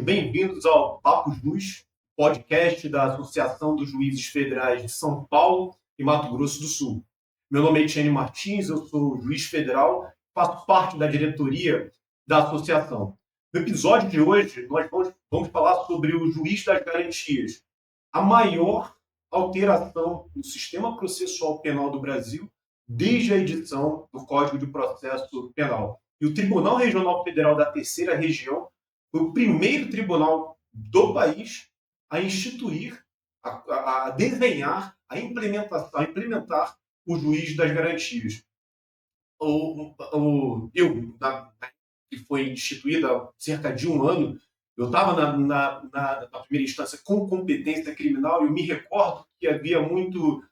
bem-vindos ao Papo Juiz, podcast da Associação dos Juízes Federais de São Paulo e Mato Grosso do Sul. Meu nome é Etienne Martins, eu sou juiz federal, faço parte da diretoria da associação. No episódio de hoje, nós vamos falar sobre o juiz das garantias, a maior alteração no sistema processual penal do Brasil desde a edição do Código de Processo Penal. E o Tribunal Regional Federal da Terceira Região foi o primeiro tribunal do país a instituir, a desenhar, a implementar o juiz das garantias. Que foi instituída há cerca de um ano, eu estava na primeira instância com competência criminal e eu me recordo que havia muito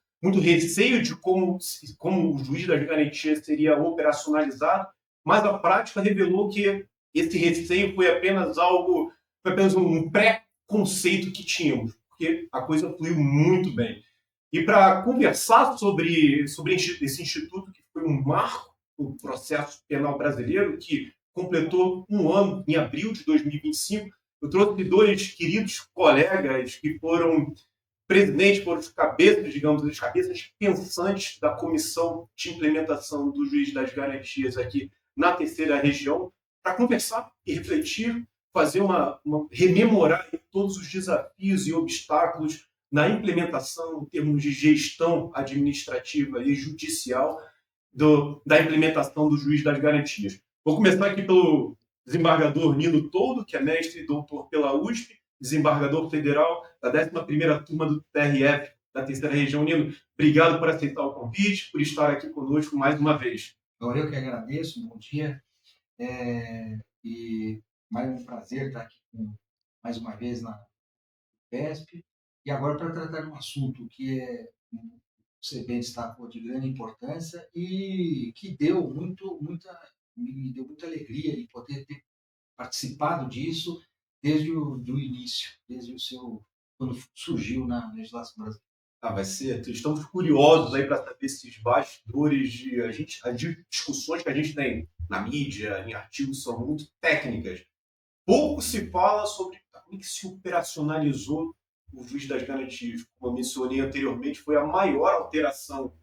receio de como o juiz das garantias seria operacionalizado, mas a prática revelou que esse receio foi apenas um pré-conceito que tínhamos, porque a coisa fluiu muito bem. E para conversar sobre esse instituto, que foi um marco no processo penal brasileiro, que completou um ano em abril de 2025, eu trouxe dois queridos colegas que foram presidentes, foram os cabeças, digamos, as cabeças pensantes da Comissão de Implementação do Juiz das Garantias aqui na Terceira Região, para conversar e refletir, fazer rememorar todos os desafios e obstáculos na implementação, em termos de gestão administrativa e judicial, da implementação do Juiz das Garantias. Vou começar aqui pelo desembargador Nino Toldo, que é mestre e doutor pela USP, desembargador federal da 11ª turma do TRF da Terceira Região. Nino, obrigado por aceitar o convite, por estar aqui conosco mais uma vez. Eu que agradeço, bom dia. E mais um prazer estar aqui mais uma vez na PESP. E agora para tratar de um assunto que você bem destacou, de grande importância e que me deu muita alegria de poder ter participado disso desde o início, quando surgiu na legislação brasileira. Vai ser. Estamos curiosos aí para saber esses bastidores as discussões que a gente tem na mídia, em artigos, são muito técnicas. Pouco se fala sobre como que se operacionalizou o juiz das garantias. Como eu mencionei anteriormente, foi a maior alteração,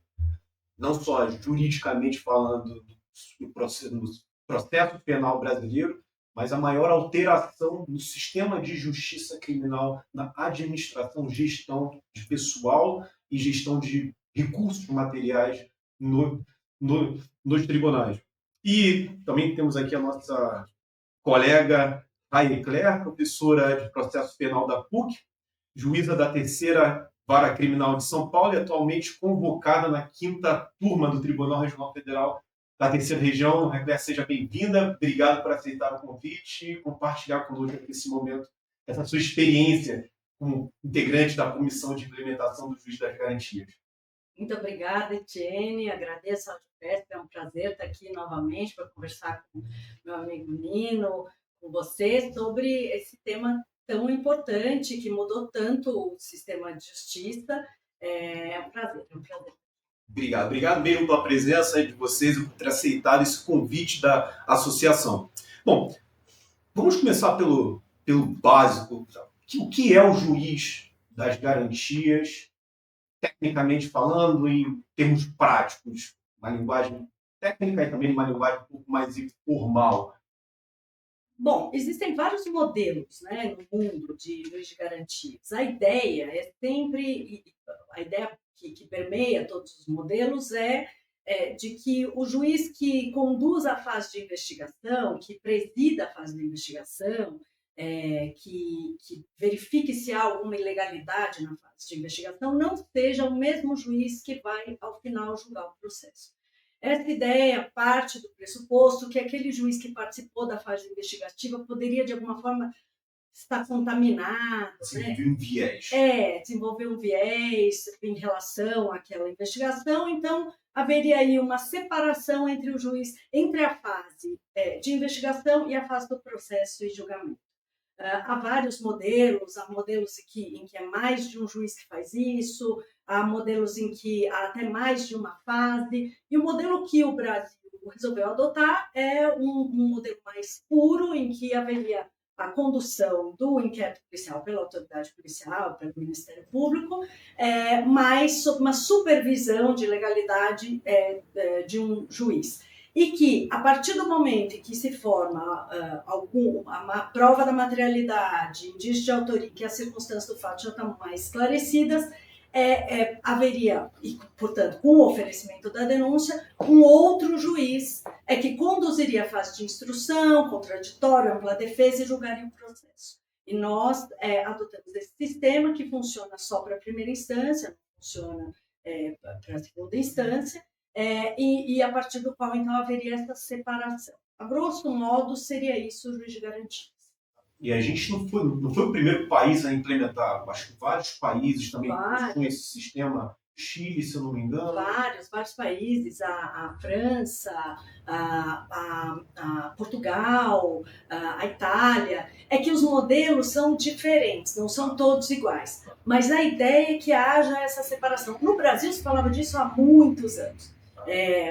não só juridicamente falando, no processo penal brasileiro, mas a maior alteração no sistema de justiça criminal, na administração, gestão de pessoal e gestão de recursos materiais nos tribunais. E também temos aqui a nossa colega Raia Claire, professora de processo penal da PUC, juíza da Terceira Vara Criminal de São Paulo e atualmente convocada na 5ª turma do Tribunal Regional Federal da Terceira Região. Raia, seja bem-vinda. Obrigado por aceitar o convite e compartilhar conosco nesse momento essa sua experiência como integrante da Comissão de Implementação do Juiz das Garantias. Muito obrigada, Etienne. Agradeço ao GPESP, é um prazer estar aqui novamente para conversar com meu amigo Nino, com você, sobre esse tema tão importante que mudou tanto o sistema de justiça. É um prazer. Obrigado mesmo pela presença de vocês e por ter aceitado esse convite da associação. Bom, vamos começar pelo básico. O que é o juiz das garantias, tecnicamente falando, em termos práticos? Uma linguagem técnica e também uma linguagem um pouco mais informal. Bom, existem vários modelos, né, no mundo de juiz de garantias. A ideia é sempre, a ideia que permeia todos os modelos é de que o juiz que conduz a fase de investigação, que presida a fase de investigação, que verifique se há alguma ilegalidade na fase de investigação, não seja o mesmo juiz que vai, ao final, julgar o processo. Essa ideia parte do pressuposto que aquele juiz que participou da fase investigativa poderia, de alguma forma, estar contaminado. Desenvolver um viés. Desenvolver um viés em relação àquela investigação. Então, haveria aí uma separação entre a fase de investigação e a fase do processo e julgamento. Há vários modelos, há modelos em que é mais de um juiz que faz isso, há modelos em que há até mais de uma fase, e o modelo que o Brasil resolveu adotar é um modelo mais puro, em que haveria a condução do inquérito policial pela autoridade policial, pelo Ministério Público, mas sob uma supervisão de legalidade de um juiz. E que, a partir do momento em que se forma uma prova da materialidade, indício de autoria, que as circunstâncias do fato já estão mais esclarecidas, haveria, e, portanto, com o oferecimento da denúncia, um outro juiz que conduziria a fase de instrução, contraditório, ampla defesa e julgaria o processo. E nós adotamos esse sistema que funciona só para a primeira instância, não funciona para a segunda instância, e a partir do qual, então, haveria essa separação. A grosso modo, seria isso o juiz de garantias. E a gente não foi o primeiro país a implementar. Acho que vários países também possuem esse sistema. Chile, se eu não me engano. Vários países. A França, a Portugal, a Itália. É que os modelos são diferentes, não são todos iguais. Mas a ideia é que haja essa separação. No Brasil se falava disso há muitos anos.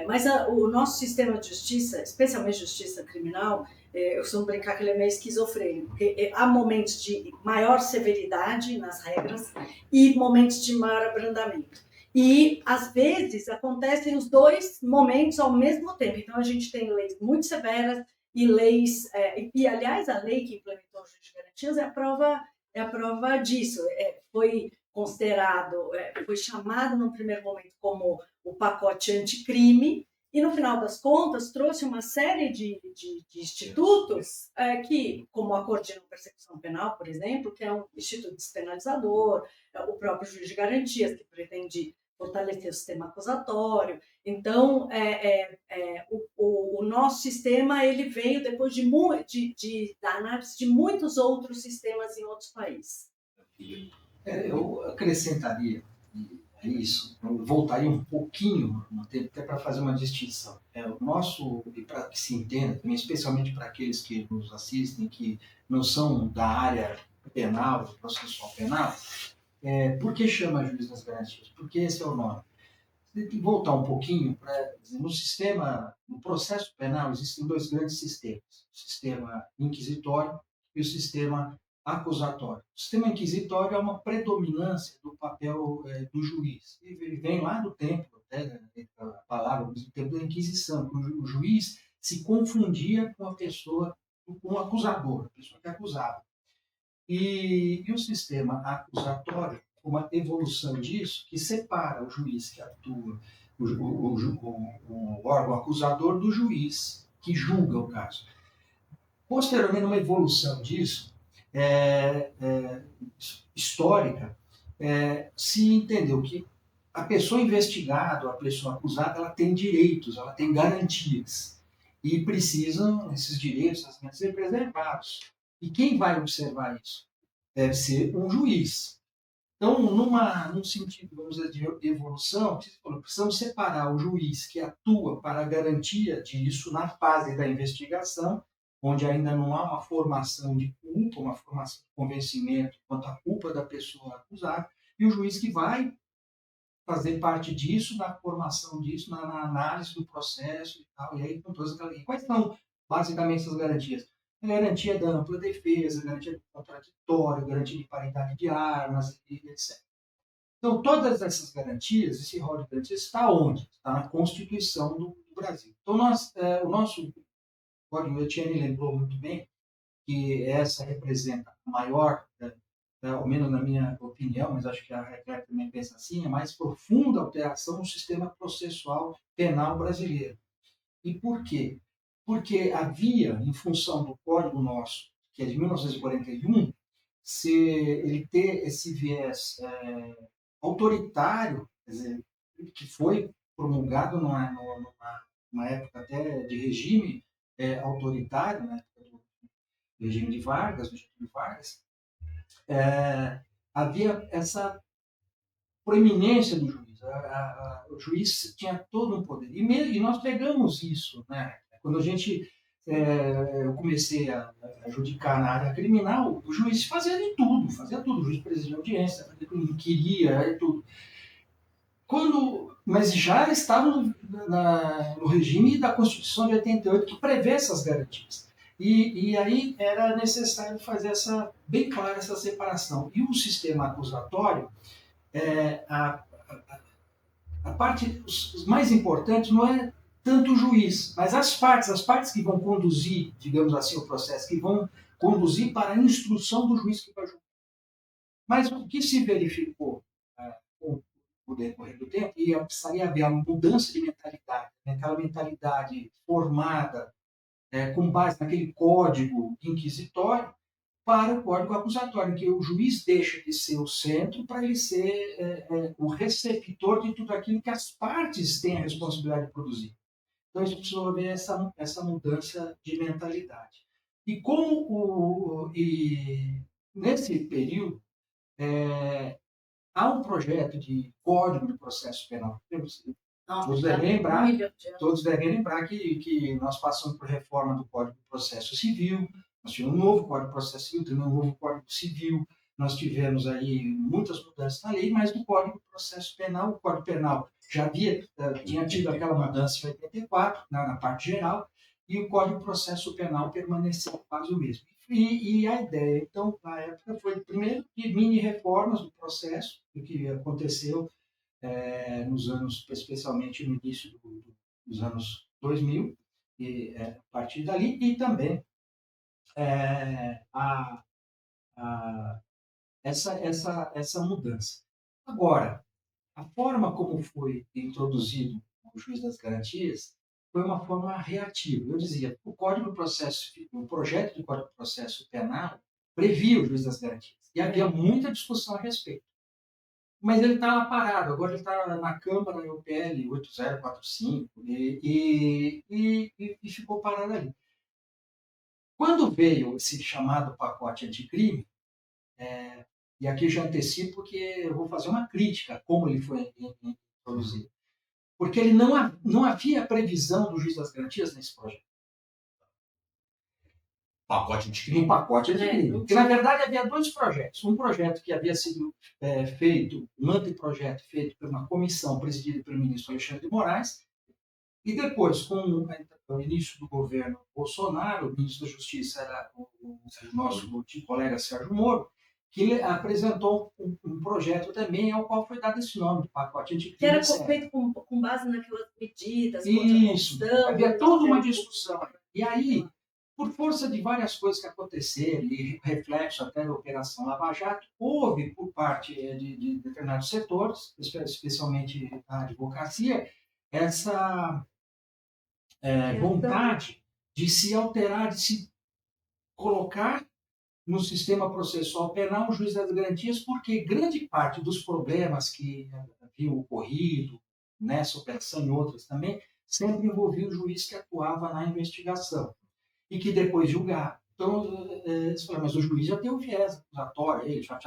Mas o nosso sistema de justiça, especialmente justiça criminal, eu costumo brincar que ele é meio esquizofrênico, porque há momentos de maior severidade nas regras e momentos de maior abrandamento. E, às vezes, acontecem os dois momentos ao mesmo tempo. Então, a gente tem leis muito severas e leis... E, aliás, a lei que implementou o juiz de garantias é a prova disso. Foi considerado, foi chamado no primeiro momento como o pacote anticrime, e no final das contas trouxe uma série de institutos que, como a Corte de Não Persecução Penal, por exemplo, que é um instituto despenalizador, o próprio juiz de garantias, que pretende fortalecer o sistema acusatório. Então, o nosso sistema ele veio depois da análise de muitos outros sistemas em outros países. Eu acrescentaria isso, eu voltaria um pouquinho no tempo, até para fazer uma distinção. O nosso, e para que se entenda, também, especialmente para aqueles que nos assistem, que não são da área penal, do processual penal, por que chama juiz das garantias? Porque esse é o nome. Tem que voltar um pouquinho para no sistema, no processo penal existem dois grandes sistemas: o sistema inquisitório e o sistema acusatório. O sistema inquisitório é uma predominância do papel do juiz. Ele vem lá do tempo, até a palavra do tempo da Inquisição. O juiz se confundia com a pessoa, com o acusador, a pessoa que acusava. E o sistema acusatório, uma evolução disso, que separa o juiz que atua, o órgão acusador, do juiz que julga o caso. Posteriormente, uma evolução disso, histórica, se entendeu que a pessoa investigada, a pessoa acusada, ela tem direitos, ela tem garantias. E precisam, esses direitos, essas garantias, ser preservados. E quem vai observar isso? Deve ser um juiz. Então, num sentido, vamos dizer, de evolução, precisamos separar o juiz que atua para a garantia disso na fase da investigação, onde ainda não há uma formação de culpa, uma formação de convencimento quanto à culpa da pessoa acusada, e o juiz que vai fazer parte disso, na formação disso, na análise do processo e tal, e aí com todas aquelas... E quais são, basicamente, essas garantias? A garantia da ampla defesa, a garantia do contraditório, a garantia de paridade de armas, etc. Então, todas essas garantias, esse rol de garantias, está onde? Está na Constituição do Brasil. Então, o nosso Código, o Etienne lembrou muito bem que essa representa a maior, ao menos na minha opinião, mas acho que a Recler também pensa assim, a mais profunda alteração no sistema processual penal brasileiro. E por quê? Porque havia, em função do Código nosso, que é de 1941, ele ter esse viés autoritário, quer dizer, que foi promulgado numa época até de regime autoritário, né, do regime de Vargas, do Getúlio Vargas, havia essa proeminência do juiz. O juiz tinha todo um poder. E nós pegamos isso, né? Quando eu comecei a judicar na área criminal, o juiz fazia tudo. O juiz presidia audiência, fazia tudo que queria, tudo. Mas já estava no regime da Constituição de 88, que prevê essas garantias. E aí era necessário fazer bem clara essa separação. E o sistema acusatório, a parte os mais importante não é tanto o juiz, mas as partes que vão conduzir, digamos assim, o processo, que vão conduzir para a instrução do juiz que vai julgar. Mas o que se verificou com o decorrer do tempo, e precisaria haver a mudança de mentalidade, né? Aquela mentalidade formada com base naquele código inquisitório, para o código acusatório, em que o juiz deixa de ser o centro para ele ser o receptor de tudo aquilo que as partes têm a responsabilidade de produzir. Então, a gente precisa haver essa mudança de mentalidade. E nesse período, há um projeto de Código de Processo Penal. Todos devem lembrar que nós passamos por reforma do Código de Processo Civil, nós tivemos um novo Código de Processo Civil, tivemos um novo Código Civil, nós tivemos aí muitas mudanças na lei, mas no Código de Processo Penal, o Código Penal já tinha tido aquela mudança em 84, na parte geral, e o Código de Processo Penal permaneceu quase o mesmo. E a ideia, então, na época, foi, primeiro, de mini-reformas do processo, o que aconteceu nos anos, especialmente no início dos anos 2000, e, a partir dali, e também essa mudança. Agora, a forma como foi introduzido o juiz das garantias foi uma forma reativa. Eu dizia, o projeto de Código de Processo Penal previa o juiz das garantias, e havia muita discussão a respeito. Mas ele estava parado, agora ele está na Câmara, é o PL 8045, e ficou parado ali. Quando veio esse chamado pacote anticrime, e aqui já antecipo que eu vou fazer uma crítica a como ele foi introduzido, porque ele não havia previsão do juiz das garantias nesse projeto. Pacote anticrime. No pacote anticrime. Porque, na verdade, havia dois projetos. Um projeto que havia sido feito, um anteprojeto feito por uma comissão presidida pelo ministro Alexandre de Moraes, e depois, com o início do governo Bolsonaro, o ministro da Justiça era o nosso colega Sérgio Moro, que apresentou um projeto também, ao qual foi dado esse nome de pacote anticrime. Que era feito com base naquelas medidas, isso, havia toda uma discussão. E aí, por força de várias coisas que aconteceram, e reflexo até da Operação Lava Jato, houve, por parte de determinados setores, especialmente a advocacia, essa vontade de se alterar, de se colocar no sistema processual penal o juiz das garantias, porque grande parte dos problemas que haviam ocorrido nessa operação e outras também, sempre envolvia o juiz que atuava na investigação e que depois julgava. Então, eles falaram, mas o juiz já tem um viés acusatório, ele já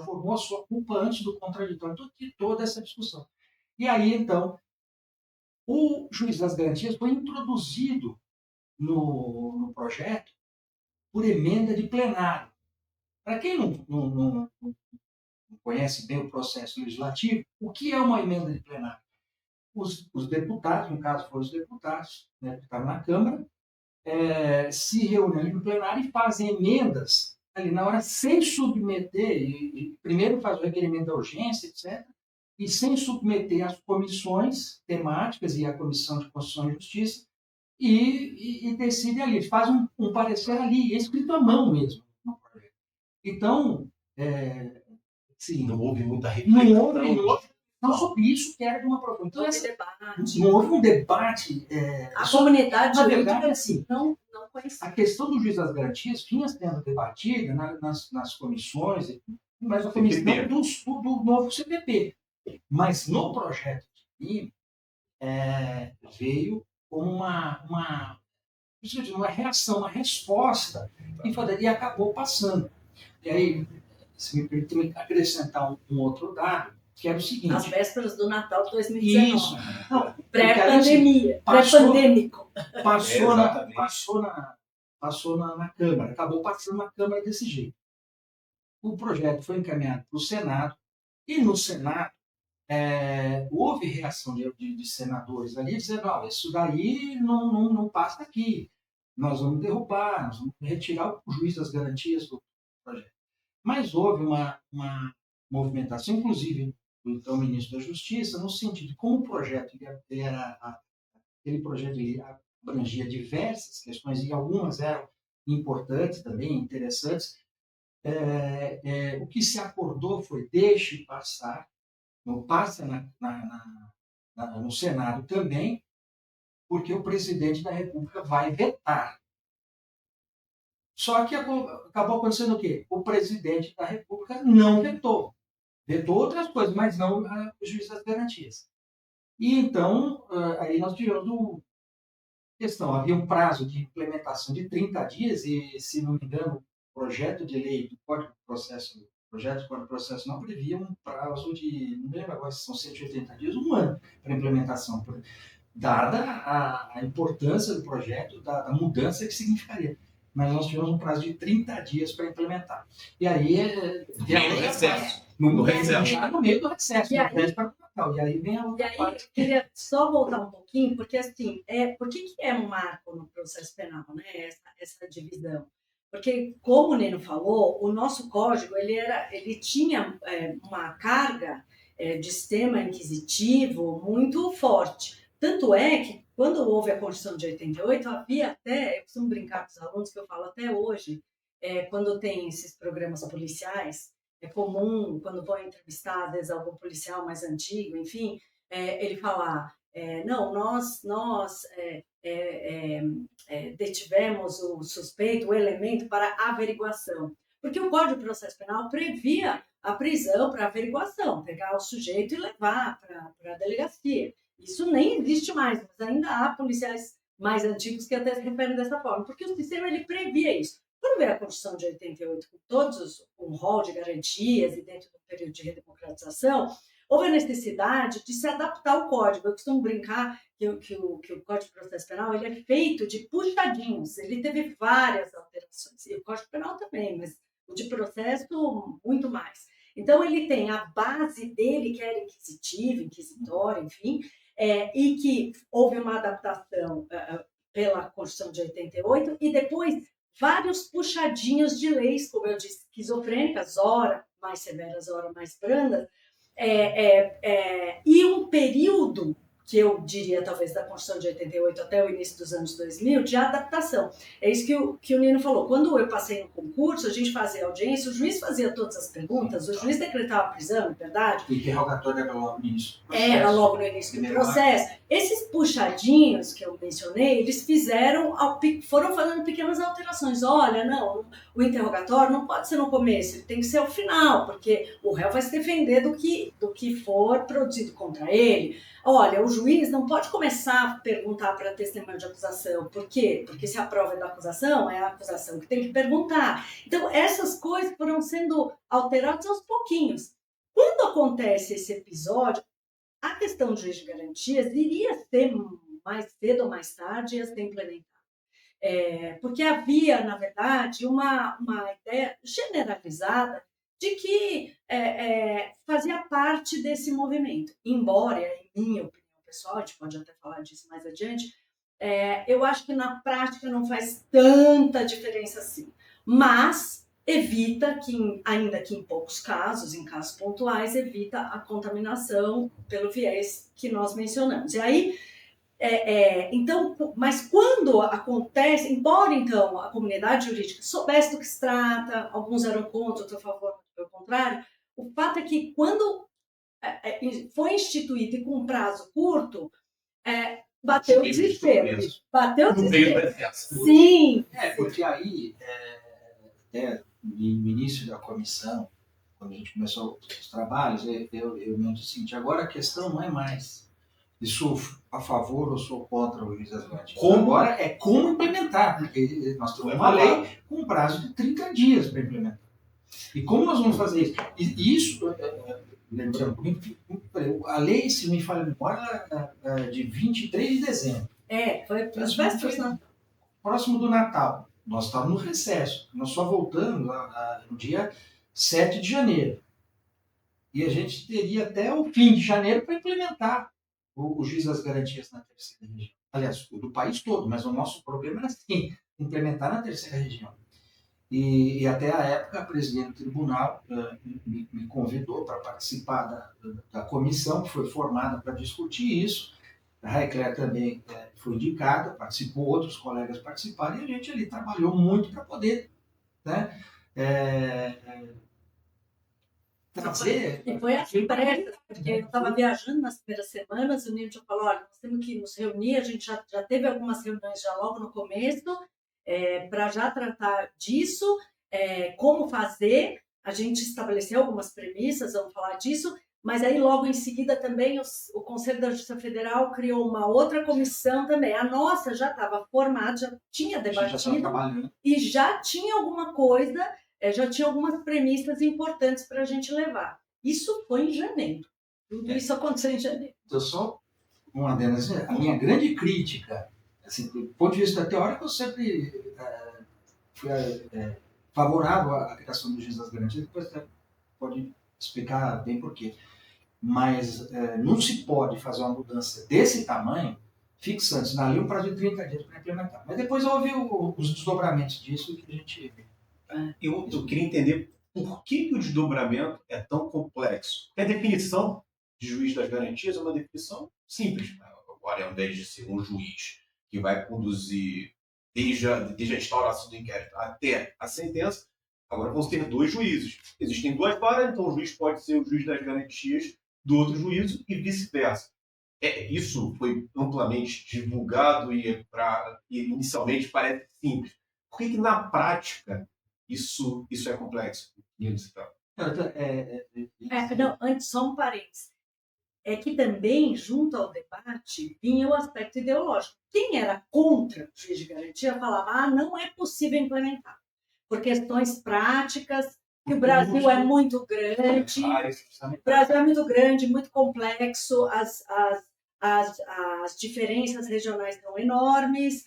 formou a sua culpa antes do contraditório, então, de toda essa discussão. E aí, então, o juiz das garantias foi introduzido no projeto por emenda de plenário. Para quem não conhece bem o processo legislativo, o que é uma emenda de plenário? Os deputados, no caso foram os deputados, né, que estavam na Câmara, se reúnem ali no plenário e fazem emendas ali na hora, sem submeter, e primeiro faz o requerimento da urgência, etc., e sem submeter às comissões temáticas e à Comissão de Constituição e Justiça, e decide ali, faz um parecer ali, escrito à mão mesmo. Então, sim, não houve muita reflexão. Não houve sobre isso, que era de uma profundidade. Então, não houve um debate. A comunidade, na verdade, assim, não conhecia. A questão do juiz das garantias vinha sendo debatida nas comissões, mas a comissão do novo CPP. Mas no projeto de lei, veio como uma reação, uma resposta, e acabou passando. E aí, se me permite acrescentar um outro dado, que era o seguinte... As vésperas do Natal de 2019. Isso. Pré-pandemia. Pré-pandêmico. Passou na Câmara. Acabou passando na Câmara desse jeito. O projeto foi encaminhado para o Senado. E no Senado, houve reação de senadores ali, dizendo, isso daí não passa aqui. nós vamos derrubar, nós vamos retirar o juiz das garantias do projeto. Mas houve uma movimentação, inclusive do então ministro da Justiça, no sentido de como o projeto aquele projeto de lei abrangia diversas questões, e algumas eram importantes também, interessantes. O que se acordou foi deixe passar, não passa no Senado também, porque o presidente da República vai vetar. Só que acabou acontecendo o quê? O presidente da República não vetou. Vetou outras coisas, mas não o juiz das garantias. E então, aí nós tivemos questão. Havia um prazo de implementação de 30 dias e, se não me engano, o projeto de lei do Código de Processo, projeto do Código de Processo não previa um prazo de, não me lembro agora se são 180 dias, um ano para implementação, dada a importância do projeto, da mudança que significaria. Mas nós tivemos um prazo de 30 dias para implementar. E aí... No recesso. No meio do recesso. E aí vem a outra parte. Eu queria só voltar um pouquinho, porque assim, por que é um marco no processo penal, né? Essa divisão? Porque, como o Nino falou, o nosso código ele tinha uma carga de sistema inquisitivo muito forte. Tanto é que, quando houve a Constituição de 88, havia até, eu costumo brincar com os alunos, que eu falo até hoje, quando tem esses programas policiais, é comum, quando vou entrevistar, às vezes, algum policial mais antigo, enfim, ele falar, não, nós detivemos o suspeito, o elemento para averiguação. Porque o Código de Processo Penal previa a prisão para averiguação, pegar o sujeito e levar para a delegacia. Isso nem existe mais, mas ainda há policiais mais antigos que até se referem dessa forma, porque o sistema ele previa isso. Quando veio a Constituição de 88, com um rol de garantias e dentro do período de redemocratização, houve a necessidade de se adaptar ao código. Eu costumo brincar que o Código de Processo Penal ele é feito de puxadinhos, ele teve várias alterações, e o Código Penal também, mas o de processo muito mais. Então, ele tem a base dele, que era inquisitiva, inquisitória, enfim, e que houve uma adaptação pela Constituição de 88, e depois vários puxadinhos de leis, como eu disse, esquizofrênicas, ora mais severas, ora mais brandas, e um período que eu diria, talvez, da Constituição de 88 até o início dos anos 2000, de adaptação. É isso que o Nino falou. Quando eu passei no concurso, a gente fazia audiência, o juiz fazia todas as perguntas, o juiz decretava a prisão, verdade? O interrogatório era logo no início do processo. Era logo no início do processo. Esses puxadinhos que eu mencionei, eles foram fazendo pequenas alterações. Olha, não, o interrogatório não pode ser no começo, ele tem que ser ao final, porque o réu vai se defender do que for produzido contra ele. Olha, o juiz não pode começar a perguntar para testemunha de acusação. Por quê? Porque se a prova é da acusação, é a acusação que tem que perguntar. Então, essas coisas foram sendo alteradas aos pouquinhos. Quando acontece esse episódio, a questão do juiz de garantias iria ser mais cedo ou mais tarde ia ser implementada. Porque havia, na verdade, uma ideia generalizada de que fazia parte desse movimento. Embora, em minha opinião pessoal, a gente pode até falar disso mais adiante, eu acho que na prática não faz tanta diferença assim. Mas evita que, ainda que em poucos casos, em casos pontuais, evita a contaminação pelo viés que nós mencionamos. E aí, então, mas quando acontece, embora então a comunidade jurídica soubesse do que se trata, alguns eram contra, outros a favor, pelo contrário, o fato é que quando foi instituído e com prazo curto, bateu o desespero. Bateu o desespero. Sim. Porque aí, até no início da comissão, quando a gente começou os trabalhos, eu me disse o seguinte, agora a questão não é mais se sou a favor ou sou contra o juiz das garantias. Agora é como implementar, porque nós temos uma lei com um prazo de 30 dias para implementar. E como nós vamos fazer isso? E isso, lembrando, a lei, se me falha a memória, é de 23 de dezembro. Foi as vésperas, não? Próximo do Natal. Nós estávamos no recesso. Nós só voltamos no dia 7 de janeiro. E a gente teria até o fim de janeiro para implementar o juiz das garantias na terceira região. Aliás, do país todo, mas o nosso problema era assim. implementar na terceira região. E até a época, a presidente do tribunal me convidou para participar da comissão que foi formada para discutir isso. A Raicler também foi indicada, participou, outros colegas participaram, e a gente ali trabalhou muito para poder, né, trazer... E foi assim, pressa, porque eu estava viajando nas primeiras semanas, e o Nilton falou, olha, nós temos que nos reunir, a gente já teve algumas reuniões já logo no começo, para já tratar disso, como fazer, a gente estabeleceu algumas premissas, vamos falar disso, mas aí logo em seguida também o Conselho da Justiça Federal criou uma outra comissão também. A nossa já estava formada, já tinha debatido e já tinha alguma coisa, já tinha algumas premissas importantes para a gente levar. Isso foi em janeiro. Tudo isso aconteceu em janeiro. Então, só uma adendo, assim, a minha grande crítica, assim, do ponto de vista teórico, eu sempre fui favorável à criação do juiz das garantias, depois até pode explicar bem por quê. Mas não se pode fazer uma mudança desse tamanho fixando-se na lei um prazo de 30 dias para implementar. Mas depois houve os desdobramentos disso que a gente... Eu queria entender por que o desdobramento é tão complexo. Porque a definição de juiz das garantias é uma definição simples. Agora, ao invés de ser um juiz que vai conduzir desde a instauração do inquérito até a sentença, agora vão ser 2 juízes. Existem 2 varas, então o juiz pode ser o juiz das garantias do outro juízo e vice-versa. Isso foi amplamente divulgado e inicialmente parece simples. Por que na prática isso é complexo? Não, antes, só um parênteses. É que também, junto ao debate, vinha o aspecto ideológico. Quem era contra o juiz de garantia falava, não é possível implementar, por questões práticas, que o Brasil é muito grande, muito complexo, as diferenças regionais são enormes,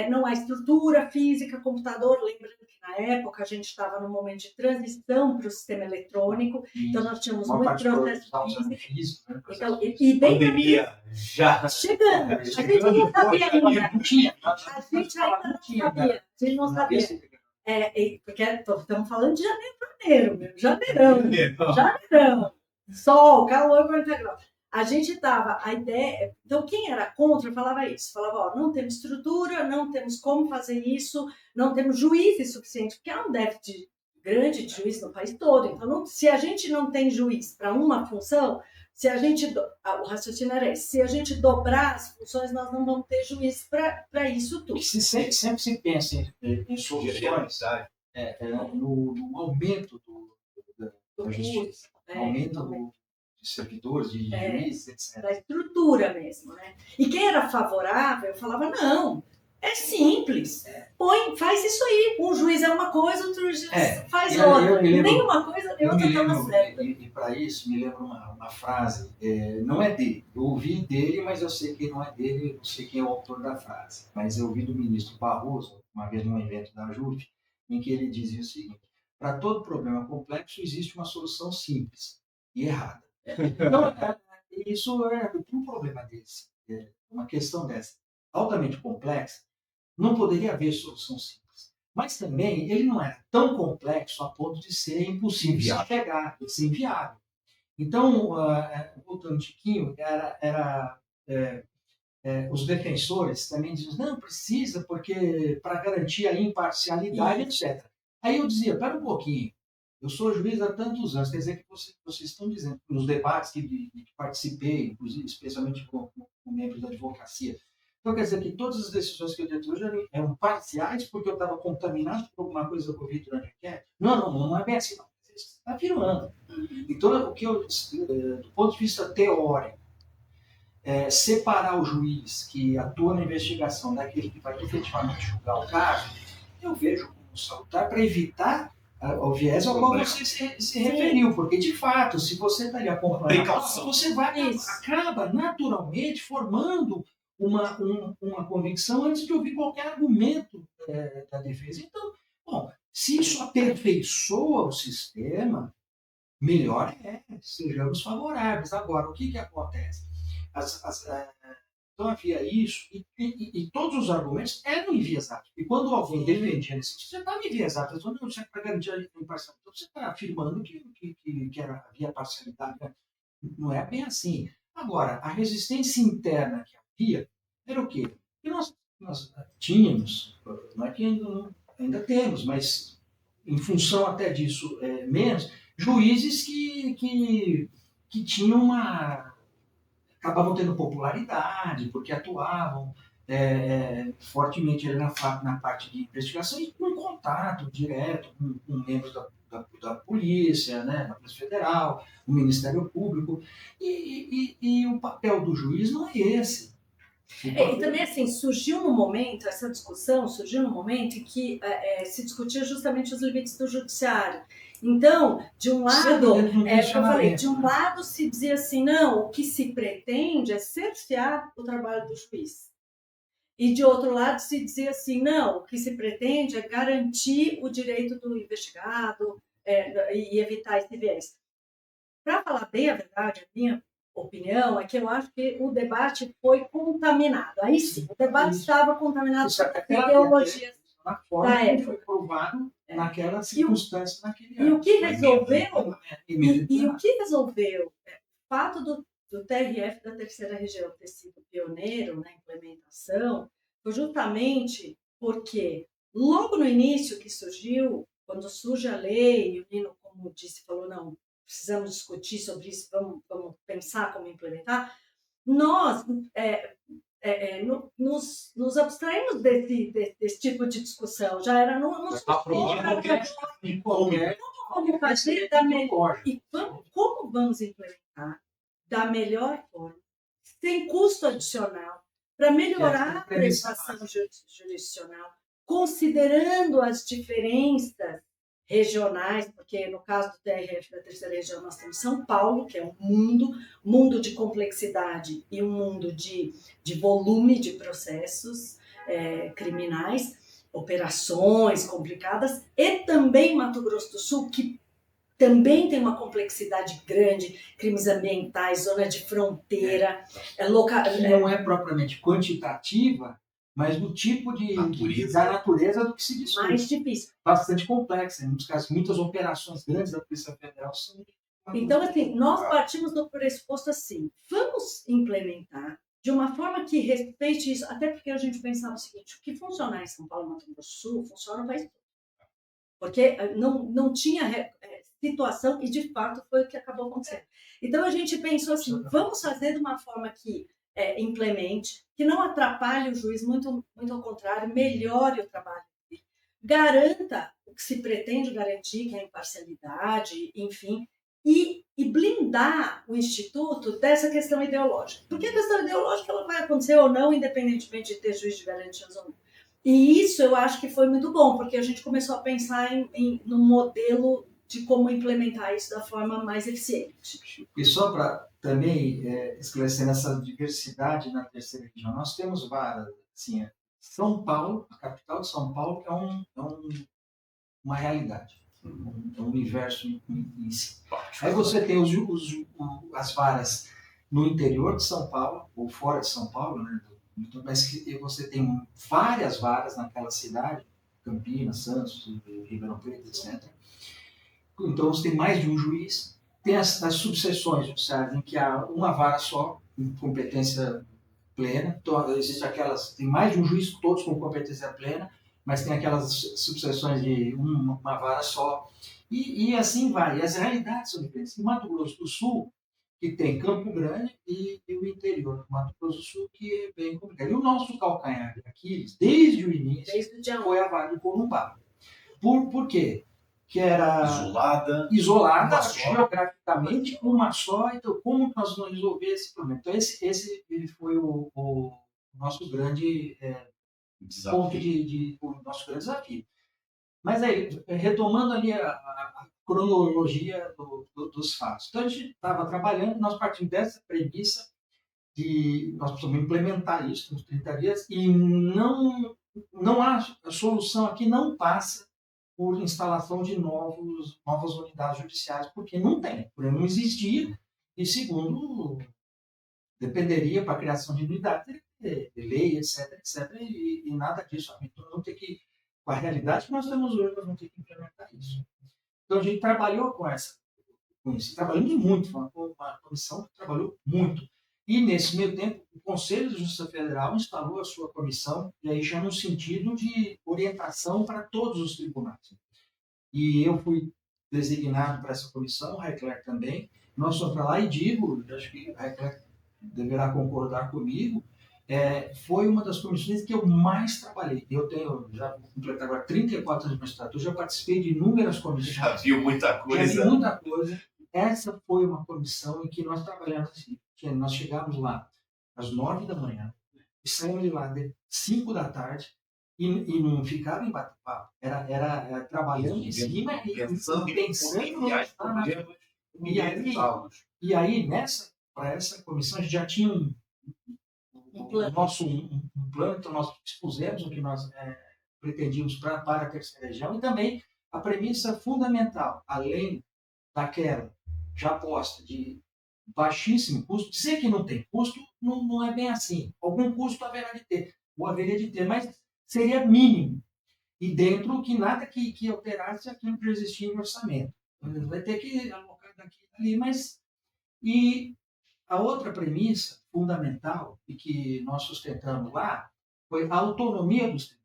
não há estrutura física, computador, lembrando que na época a gente estava num momento de transição para o sistema eletrônico, então nós tínhamos muito processo físico. Então, e bem pandemia já chegando, a gente não sabia ainda. A gente não sabia. Porque estamos falando de janeiro, janeirão. Sol, calor, 40 graus. A gente estava, a ideia... Então, quem era contra falava isso. Falava, não temos estrutura, não temos como fazer isso, não temos juízes suficientes, porque há um déficit grande de juízes no país todo. Então, se a gente não tem juiz para uma função, o raciocínio era esse, se a gente dobrar as funções, nós não vamos ter juiz para isso tudo. Sempre se pensa em soluções no aumento da justiça, aumento de servidores, de juízes, etc. Da estrutura mesmo, né? E quem era favorável falava, não, é simples, faz isso aí, um juiz é uma coisa, outro juiz faz outra, nem uma coisa nem outra estava certa. E para isso me lembro uma frase, não é dele, eu ouvi dele, mas eu sei que não é dele, não sei quem é o autor da frase, mas eu ouvi do ministro Barroso, uma vez num evento da JUF, em que ele dizia o seguinte, para todo problema complexo existe uma solução simples e errada. Então, isso é um problema desse, uma questão dessa, altamente complexa, não poderia haver solução simples. Mas também ele não era tão complexo a ponto de ser impossível de chegar, de ser inviável. Então, voltando um tiquinho, os defensores também diziam, não precisa, porque para garantir a imparcialidade, etc. Aí eu dizia, espera um pouquinho, eu sou juiz há tantos anos, quer dizer que vocês estão dizendo, nos debates que participei, inclusive, especialmente com membros da advocacia, então quer dizer que todas as decisões que eu dei hoje eram parciais porque eu estava contaminado por alguma coisa que eu vi durante a enquete? Não é bem assim, não. Você está afirmando. Então, o que eu, do ponto de vista teórico, separar o juiz que atua na investigação daquele que vai efetivamente julgar o caso, eu vejo como salutar para evitar o viés ao qual você se referiu, porque de fato, se você está ali acompanhando, você acaba naturalmente formando uma convicção antes de ouvir qualquer argumento da defesa. Então, bom, se isso aperfeiçoa o sistema, melhor sejamos favoráveis. Agora, o que acontece? Então havia isso, e todos os argumentos eram enviesados. E quando alguém defendia nesse sentido, você estava enviesado. Você está garantindo a imparcialidade. Então você está afirmando que havia parcialidade. Né? Não é bem assim. Agora, a resistência interna que havia era o quê? Que nós tínhamos, não é que ainda temos, mas em função até disso menos, juízes que tinham acabavam tendo popularidade, porque atuavam fortemente ali na parte de investigação e com contato direto com membros da polícia, né, da Polícia Federal, o Ministério Público, e o papel do juiz não é esse. E também, assim, essa discussão surgiu num momento em que se discutia justamente os limites do judiciário. Então, de um lado, de um lado se dizia assim, não, o que se pretende é cercear o trabalho do juiz. E de outro lado se dizia assim, não, o que se pretende é garantir o direito do investigado e evitar esse viés. Para falar bem a verdade, a minha opinião é que eu acho que o debate foi contaminado. Aí sim, o debate estava contaminado por ideologias da forma como foi provado naquela circunstância, naquele ano. E o que resolveu, o fato do TRF da Terceira Região ter sido pioneiro na implementação, foi justamente porque logo no início que surgiu, quando surge a lei, e o Nino, como disse, falou, não, precisamos discutir sobre isso, vamos pensar como implementar, nós nos abstraímos desse tipo de discussão. Já era como fazer e como vamos implementar da melhor forma, sem custo adicional, para melhorar a prestação jurisdicional, considerando as diferenças regionais, porque no caso do TRF da Terceira Região nós temos São Paulo, que é um mundo de complexidade e um mundo de volume de processos criminais, operações complicadas, e também Mato Grosso do Sul, que também tem uma complexidade grande, crimes ambientais, zona de fronteira, que não é propriamente quantitativa, mas do tipo da natureza do que se discute. Mais difícil. Bastante complexa. Em muitos casos, muitas operações grandes da Polícia Federal são... Então, assim, nós partimos do pressuposto assim, vamos implementar de uma forma que respeite isso, até porque a gente pensava o seguinte, o que funcionar em São Paulo, Mato Grosso do Sul, funciona no país todo. Porque não tinha situação, e de fato foi o que acabou acontecendo. Então, a gente pensou assim, vamos fazer de uma forma que implemente, que não atrapalhe o juiz, muito ao contrário, melhore o trabalho dele, garanta o que se pretende garantir, que é a imparcialidade, enfim, e blindar o Instituto dessa questão ideológica. Porque a questão ideológica ela vai acontecer ou não, independentemente de ter juiz de garantias ou não. E isso eu acho que foi muito bom, porque a gente começou a pensar no modelo de como implementar isso da forma mais eficiente. E só para também esclarecer essa diversidade na Terceira Região, nós temos várias, assim, São Paulo, a capital de São Paulo, é uma realidade, um universo em si. Aí você tem as varas no interior de São Paulo, ou fora de São Paulo, né? Mas você tem várias varas naquela cidade, Campinas, Santos, Ribeirão Preto, etc. Então você tem mais de um juiz, tem as subseções judiciárias em que há uma vara só, com competência plena, então existe tem mais de um juiz, todos com competência plena, mas tem aquelas subseções de uma vara só, e assim vai. E as realidades são diferentes. Em Mato Grosso do Sul, que tem Campo Grande e o interior do Mato Grosso do Sul, que é bem complicado. E o nosso calcanhar de Aquiles, desde o início, foi a vara do Corumbá. Por quê? Que era isolada geograficamente, uma só. Então, como nós vamos resolver esse problema? Então, esse foi o nosso grande ponto o nosso grande desafio. Mas aí, retomando ali a cronologia dos fatos. Então, a gente estava trabalhando, nós partimos dessa premissa de nós precisamos implementar isso nos 30 dias e não há a solução aqui não passa por instalação de novas unidades judiciais, porque não tem, por não existir, e segundo, dependeria para a criação de unidades, lei, etc, etc, e nada disso. Então, nós vamos ter que, com a realidade que nós temos hoje, nós vamos ter que implementar isso. Então, a gente trabalhou com isso. Trabalhamos muito, foi uma comissão que trabalhou muito. E, nesse meio tempo, o Conselho de Justiça Federal instalou a sua comissão, e aí já no sentido de orientação para todos os tribunais. E eu fui designado para essa comissão, o Raicler também. Nós fomos para lá e digo, acho que o Raicler deverá concordar comigo, foi uma das comissões que eu mais trabalhei. Eu tenho, já vou completar agora 34 anos de magistratura, já participei de inúmeras comissões. Já viu muita coisa. Já vi muita coisa. Essa foi uma comissão em que nós trabalhamos assim, que nós chegamos lá às 9 da manhã e saímos de lá às 5 da tarde e não ficava em bate-papo. Era trabalhando em cima e pensando e aí, para essa comissão, a gente já tinha um plano, então nós expusemos o que nós pretendíamos para a terceira região e também a premissa fundamental, além daquela já posta de baixíssimo custo, dizer que não tem custo não é bem assim. Algum custo haverá de ter, ou haveria de ter, mas seria mínimo. E dentro que nada que alterasse aquilo que já existia no orçamento. Vai ter que alocar daqui e dali, mas... E a outra premissa fundamental e que nós sustentamos lá foi a autonomia dos tribunais.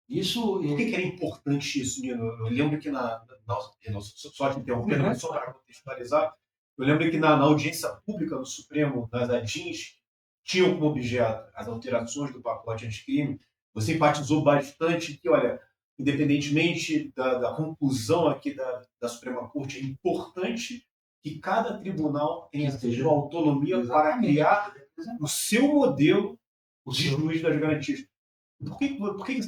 Isso... Por que era importante isso, Nino? Eu lembro que só te interrompendo, mas só para contextualizar, eu lembro que na audiência pública do Supremo, nas ADINs, tinham como objeto as alterações do pacote anticrime. Você enfatizou bastante que, olha, independentemente da conclusão aqui da Suprema Corte, é importante que cada tribunal tenha a sua autonomia para criar o seu modelo de juiz das garantias. Por que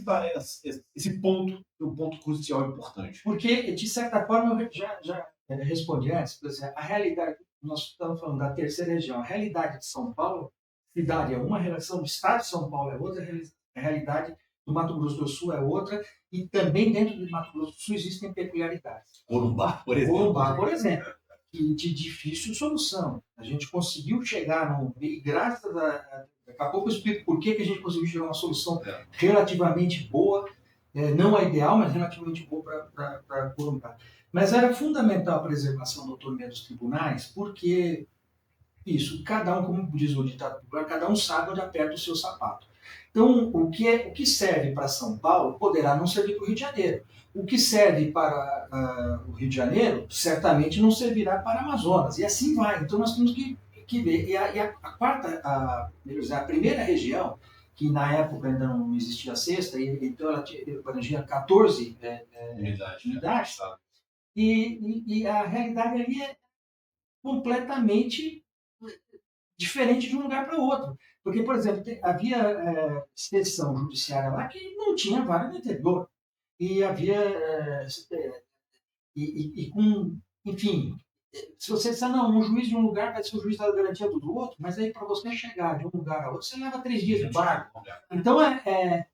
esse ponto é um ponto crucial e importante? Porque, de certa forma, eu já respondi antes, por exemplo, a realidade, nós estamos falando da terceira região, a realidade de São Paulo, cidade é uma, a relação do Estado de São Paulo é outra, a realidade do Mato Grosso do Sul é outra, e também dentro do Mato Grosso do Sul existem peculiaridades. Corumbá, por exemplo. Que de difícil solução. A gente conseguiu chegar e graças a... Daqui a pouco eu explico por que a gente conseguiu chegar a uma solução relativamente boa, não a ideal, mas relativamente boa para Corumbá. Mas era fundamental a preservação da autonomia dos tribunais, porque isso, cada um, como diz o ditado popular, cada um sabe onde aperta o seu sapato. Então, o que serve para São Paulo poderá não servir para o Rio de Janeiro. O que serve para o Rio de Janeiro certamente não servirá para o Amazonas. E assim vai. Então, nós temos que ver. E a primeira região, que na época ainda não existia a sexta, então ela abrangia 14 unidades. E a realidade ali é completamente diferente de um lugar para outro. Porque, por exemplo, havia seção judiciária lá que não tinha vara no interior. E havia... enfim, se você disser, não, um juiz de um lugar vai ser o juiz da garantia do outro, mas aí para você chegar de um lugar a outro, você leva 3 dias de barco. Então, aí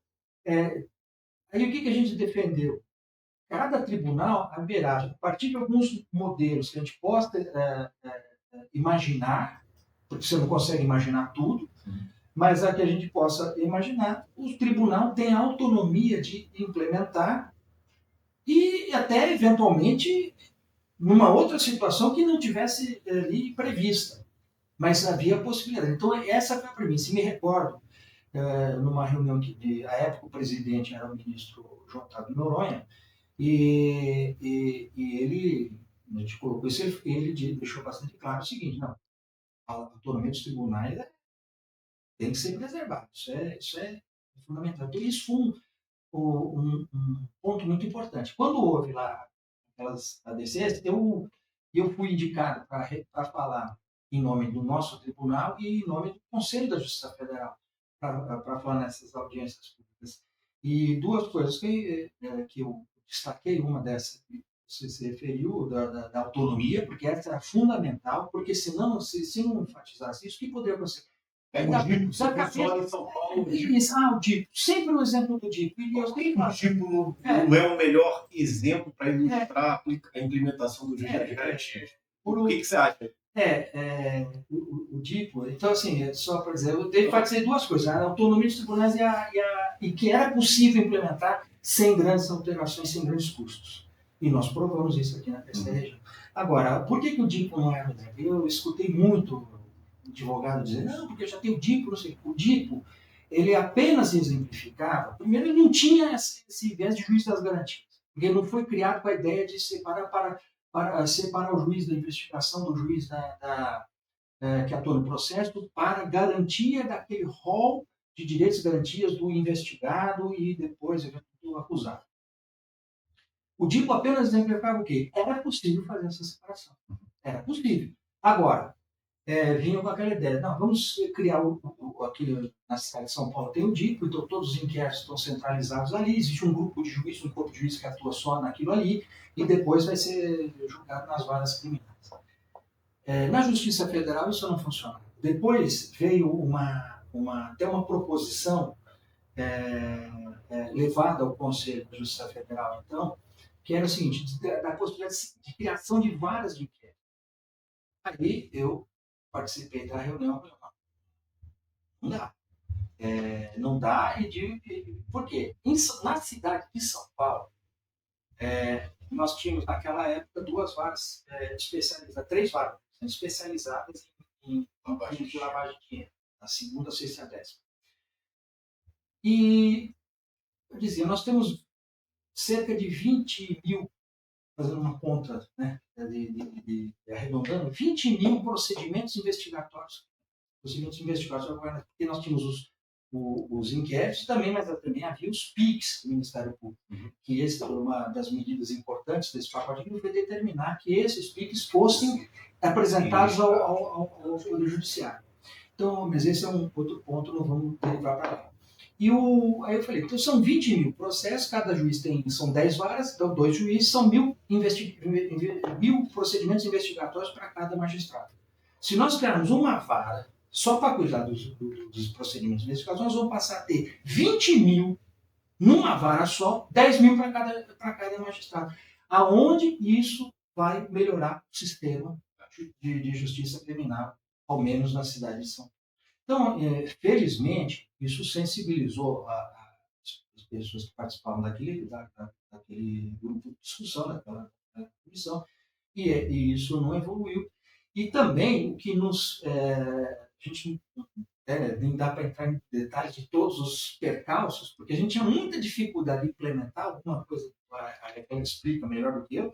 o que a gente defendeu? Cada tribunal haverá, a partir de alguns modelos que a gente possa imaginar, porque você não consegue imaginar tudo, mas a que a gente possa imaginar, o tribunal tem a autonomia de implementar e até, eventualmente, numa outra situação que não tivesse ali prevista. Mas havia possibilidade. Então, essa foi a premissa. Me recordo, numa reunião que, à época, o presidente era o ministro João Otávio Noronha, e ele, a gente colocou isso, ele deixou bastante claro o seguinte, não, a autonomia dos tribunais tem que ser preservada. Isso é fundamental. Então, isso foi um ponto muito importante. Quando houve lá aquelas ADCs, eu fui indicado para falar em nome do nosso tribunal e em nome do Conselho da Justiça Federal, para falar nessas audiências públicas. E duas coisas que eu destaquei, uma dessas que você se referiu, da autonomia, porque essa era fundamental, porque se não enfatizasse isso, o que poderia acontecer? O DIPO, você funciona em São Paulo. O DIPO, sempre o exemplo do DIPO. O DIPO não é o melhor exemplo para ilustrar a implementação do juiz de garantias. O que você acha? O DIPO, então assim, só para dizer, ele pode ser duas coisas, a autonomia dos tribunais e que era possível implementar sem grandes alterações, sem grandes custos. E nós provamos isso aqui na terceira região. Agora, por que o DIPO não é, por exemplo? Eu escutei muito advogado dizer, não, porque já tem o DIPO, não sei. O DIPO, ele apenas exemplificava, primeiro ele não tinha esse viés de juiz das garantias, porque ele não foi criado com a ideia de separar para separar o juiz da investigação do juiz que atua no processo para garantia daquele rol de direitos e garantias do investigado e depois do acusado. O DIPO apenas exemplificava o quê? Era possível fazer essa separação. Era possível. Agora, vinham com aquela ideia, não, vamos criar aqui na cidade de São Paulo tem o DIPO, então todos os inquéritos estão centralizados ali, existe um grupo de juízes, um corpo de juízes que atua só naquilo ali, e depois vai ser julgado nas varas criminais. Na Justiça Federal isso não funciona. Depois veio até uma proposição levada ao Conselho da Justiça Federal, então, que era o seguinte, da possibilidade de criação de varas de inquérito. Aí eu participei da reunião, não dá. Não dá, por quê? Na cidade de São Paulo, nós tínhamos naquela época 2 varas especializadas, 3 varas especializadas em lavagem de dinheiro, a segunda, a sexta e a 10ª. E eu dizia, nós temos cerca de 20 mil, fazendo uma conta, né, arredondando, 20 mil procedimentos investigatórios. Porque nós tínhamos os inquéritos também, mas também havia os PICs do Ministério Público. Que essa foi uma das medidas importantes desse pacote, que foi determinar que esses PICs fossem apresentados ao Poder Judiciário. Então, mas esse é um outro ponto, não vamos derivar para lá. Aí eu falei, então são 20 mil processos, cada juiz são 10 varas, então 2 juízes, são 1000 procedimentos investigatórios para cada magistrado. Se nós criarmos uma vara só para cuidar dos procedimentos investigatórios, nós vamos passar a ter 20 mil numa vara só, 10 mil para cada magistrado. Aonde isso vai melhorar o sistema de justiça criminal, ao menos na cidade de São Paulo. Então, felizmente, isso sensibilizou as pessoas que participavam daquele grupo de discussão, daquela comissão, e isso não evoluiu. E também o que a gente nem dá para entrar em detalhes de todos os percalços, porque a gente tinha muita dificuldade de implementar alguma coisa, a Raquel explica melhor do que eu,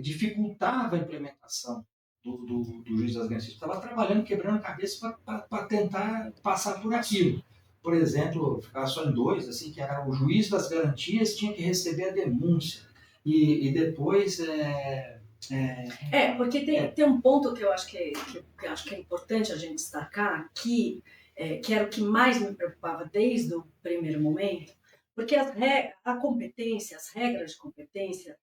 dificultava a implementação do juiz das garantias. Estava trabalhando, quebrando a cabeça para tentar passar por aquilo. Por exemplo, ficava só em 2, assim, que era o juiz das garantias tinha que receber a denúncia. E depois... porque tem um ponto que eu acho que é importante a gente destacar, que era o que mais me preocupava desde o primeiro momento, porque a competência, as regras de competência,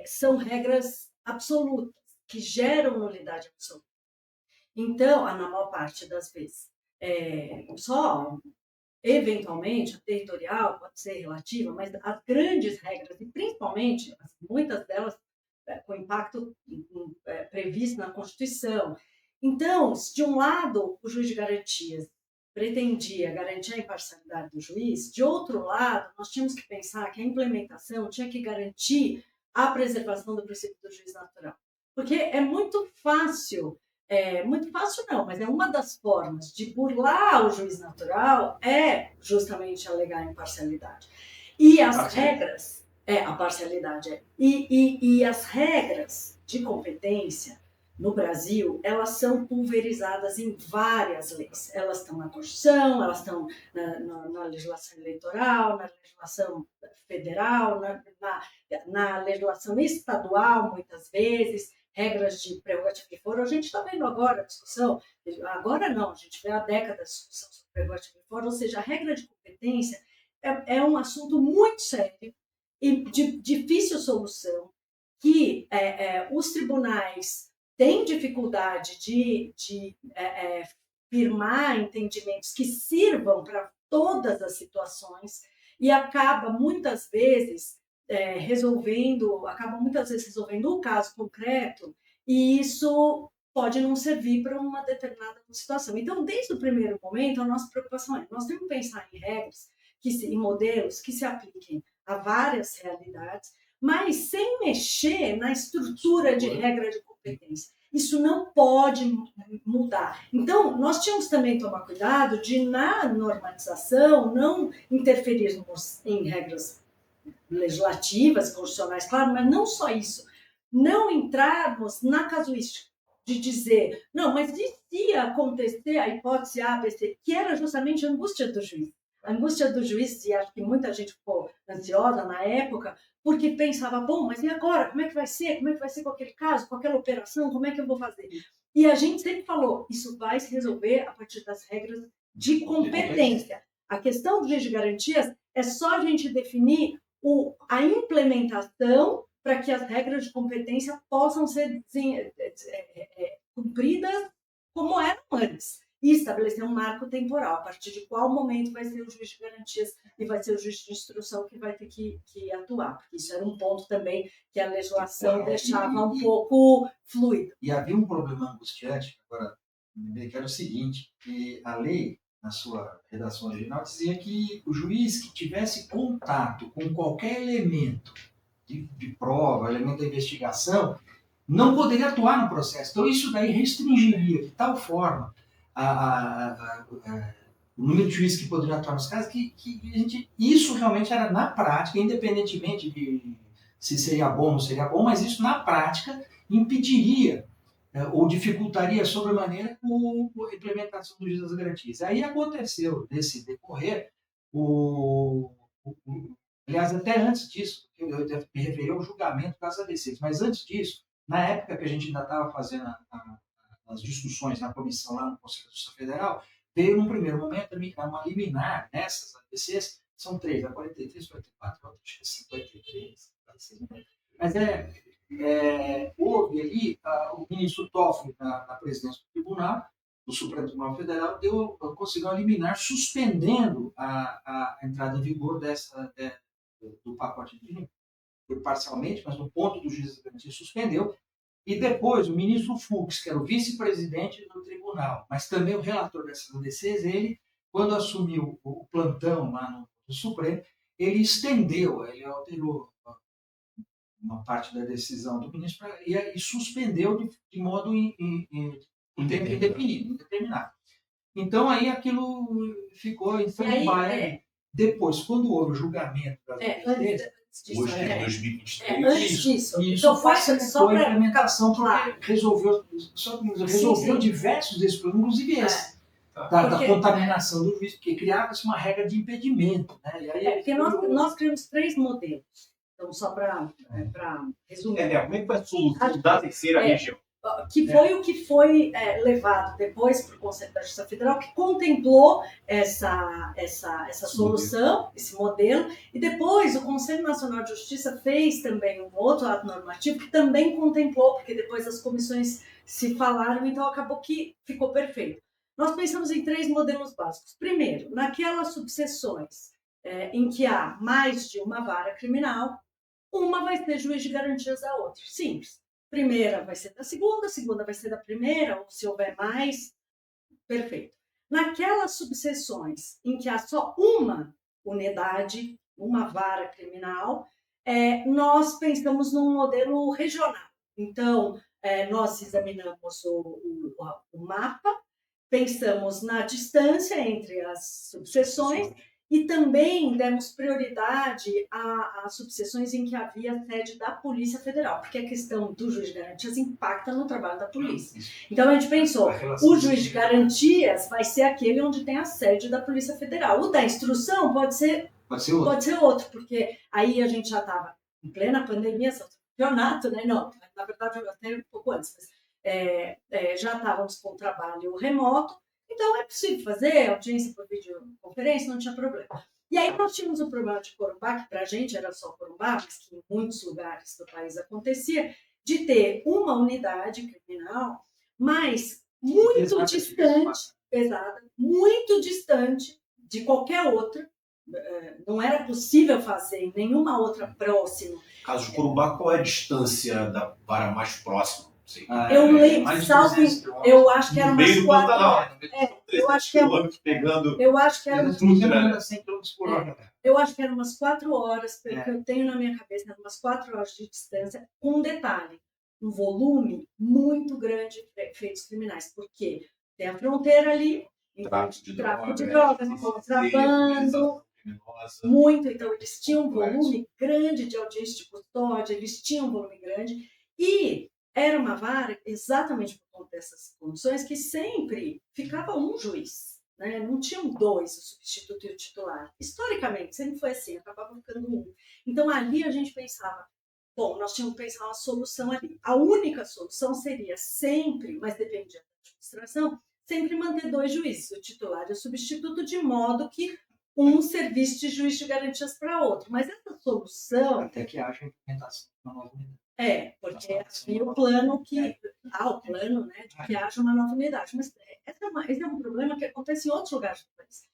são regras absolutas, que geram nulidade absoluta. Então, na maior parte das vezes, só eventualmente a territorial pode ser relativa, mas as grandes regras, e principalmente muitas delas com impacto previsto na Constituição. Então, de um lado, o juiz de garantias pretendia garantir a imparcialidade do juiz, de outro lado, nós tínhamos que pensar que a implementação tinha que garantir a preservação do princípio do juiz natural. Porque é muito fácil não, mas é uma das formas de burlar o juiz natural justamente alegar a imparcialidade. E as regras... a parcialidade. E as regras de competência no Brasil, elas são pulverizadas em várias leis. Elas estão na Constituição, elas estão na legislação eleitoral, na legislação federal, na legislação estadual, muitas vezes, regras de prerrogativa de foro. A gente está vendo agora a discussão, agora não, a gente vê há décadas a discussão sobre prerrogativa de foro, ou seja, a regra de competência é um assunto muito sério e de difícil solução, que os tribunais têm dificuldade de firmar entendimentos que sirvam para todas as situações e acaba muitas vezes resolvendo o caso concreto e isso pode não servir para uma determinada situação. Então, desde o primeiro momento, a nossa preocupação é, nós temos que pensar em regras, em modelos que se apliquem a várias realidades, mas sem mexer na estrutura de regra de competência. Isso não pode mudar. Então, nós tínhamos também que tomar cuidado de, na normatização, não interferirmos em regras legislativas, constitucionais, claro, mas não só isso. Não entrarmos na casuística de dizer, não, mas e se acontecer a hipótese A, B, C, que era justamente a angústia do juiz. A angústia do juiz, e acho que muita gente ficou ansiosa na época, porque pensava, bom, mas e agora? Como é que vai ser? Como é que vai ser com aquele caso, com aquela operação? Como é que eu vou fazer? E a gente sempre falou, isso vai se resolver a partir das regras de competência. A questão do juiz de garantias é só a gente definir a implementação para que as regras de competência possam ser cumpridas como eram antes. E estabelecer um marco temporal, a partir de qual momento vai ser o juiz de garantias e vai ser o juiz de instrução que vai ter que atuar. Porque isso era um ponto também que a legislação deixava um pouco fluido. E havia um problema angustiante, agora, que era o seguinte, que a lei, na sua redação original, dizia que o juiz que tivesse contato com qualquer elemento de prova, elemento da investigação, não poderia atuar no processo. Então, isso daí restringiria de tal forma o número de juízes que poderiam atuar nos casos, isso realmente era na prática, independentemente de se seria bom ou não seria bom, mas isso na prática impediria ou dificultaria sobremaneira a implementação do juiz das garantias. Aí aconteceu, nesse decorrer, aliás, até antes disso, eu me referi ao julgamento das ADCs, mas antes disso, na época que a gente ainda estava fazendo as discussões na comissão lá no Conselho de Justiça Federal, veio num primeiro momento uma liminar nessas ADCs, são 3, a 43, 44, acho que é 53, 46, mas houve ali o ministro Toffoli, na presidência do Tribunal, do Supremo Tribunal Federal, conseguiu uma liminar suspendendo a entrada em vigor do pacote de parcialmente, mas no ponto do juiz de garantia suspendeu. E depois, o ministro Fux, que era o vice-presidente do tribunal, mas também o relator dessas ADCs, ele, quando assumiu o plantão lá no Supremo, ele alterou uma parte da decisão do ministro e suspendeu de modo indeterminado. Então, aí aquilo ficou em stand-by. Depois, quando houve o julgamento das ADCs, hoje é 2023. Antes disso. Então só para a implementação, porque resolveu diversos desses problemas, inclusive esse, da contaminação do juiz, porque criava-se uma regra de impedimento. Né? E aí, porque nós criamos 3 modelos. Então, só para resumir. Como é que foi a solução da terceira região? Que foi o que foi levado depois para o Conselho da Justiça Federal, que contemplou essa solução, esse modelo, e depois o Conselho Nacional de Justiça fez também um outro ato normativo que também contemplou, porque depois as comissões se falaram, então acabou que ficou perfeito. Nós pensamos em 3 modelos básicos. Primeiro, naquelas subseções em que há mais de uma vara criminal, uma vai ser juiz de garantias da outra. Simples. Primeira vai ser da segunda vai ser da primeira, ou se houver mais, perfeito. Naquelas subseções em que há só uma unidade, uma vara criminal, nós pensamos num modelo regional. Então, nós examinamos o mapa, pensamos na distância entre as subseções e também demos prioridade às subseções em que havia sede da Polícia Federal, porque a questão do juiz de garantias impacta no trabalho da polícia. Então, a gente pensou, o juiz de garantias vai ser aquele onde tem a sede da Polícia Federal. O da instrução pode ser outro, porque aí a gente já estava em plena pandemia, campeonato, né? Não, na verdade, até um pouco antes, mas já estávamos com o trabalho remoto, então é possível fazer audiência por videoconferência, não tinha problema. E aí nós tínhamos o problema de Corumbá, que para a gente era só Corumbá, mas que em muitos lugares do país acontecia, de ter uma unidade criminal, mas muito distante, pesada, muito distante de qualquer outra. Não era possível fazer em nenhuma outra próxima. No caso de Corumbá, qual é a distância da vara mais próxima? Sim. Eu lembro, mais de salvo, 200 quilômetros. eu acho que era No umas meio do 4 Pantanal. horas. Eu acho que é- Pegando. Eu acho que era Eles Muito não grande. andam 100 km por hora. Eu acho que eram umas 4 horas, pelo É. que eu tenho na minha cabeça, eram umas 4 horas de distância, com um detalhe, um volume muito grande de feitos criminais, porque tem a fronteira ali, então, tráfico de drogas, contrabando, muito, então eles tinham um volume grande de audiência de custódia, eles tinham um volume grande, e era uma vara, exatamente por conta dessas condições, que sempre ficava um juiz. Né? Não tinham dois, o substituto e o titular. Historicamente, sempre foi assim, acabava ficando um. Então, ali a gente pensava, bom, nós tínhamos que pensar uma solução ali. A única solução seria sempre, mas dependia da administração, sempre manter 2 juízes, o titular e o substituto, de modo que um servisse de juiz de garantias para outro. Mas essa solução... Até que haja implementação de uma nova unidade. Porque havia o plano que... o plano, né, de que haja uma nova unidade. Mas esse é um problema que acontece em outros lugares do país.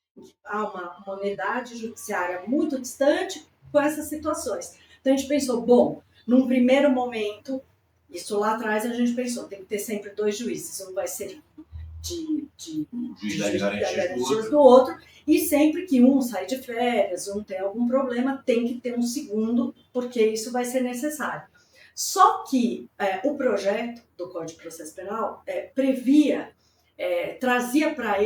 Há uma unidade judiciária muito distante com essas situações. Então, a gente pensou, bom, num primeiro momento, isso lá atrás a gente pensou, tem que ter sempre 2 juízes, um vai ser de Juiz das garantias do outro, e sempre que um sai de férias, um tem algum problema, tem que ter um segundo, porque isso vai ser necessário. Só que o projeto do Código de Processo Penal previa, trazia para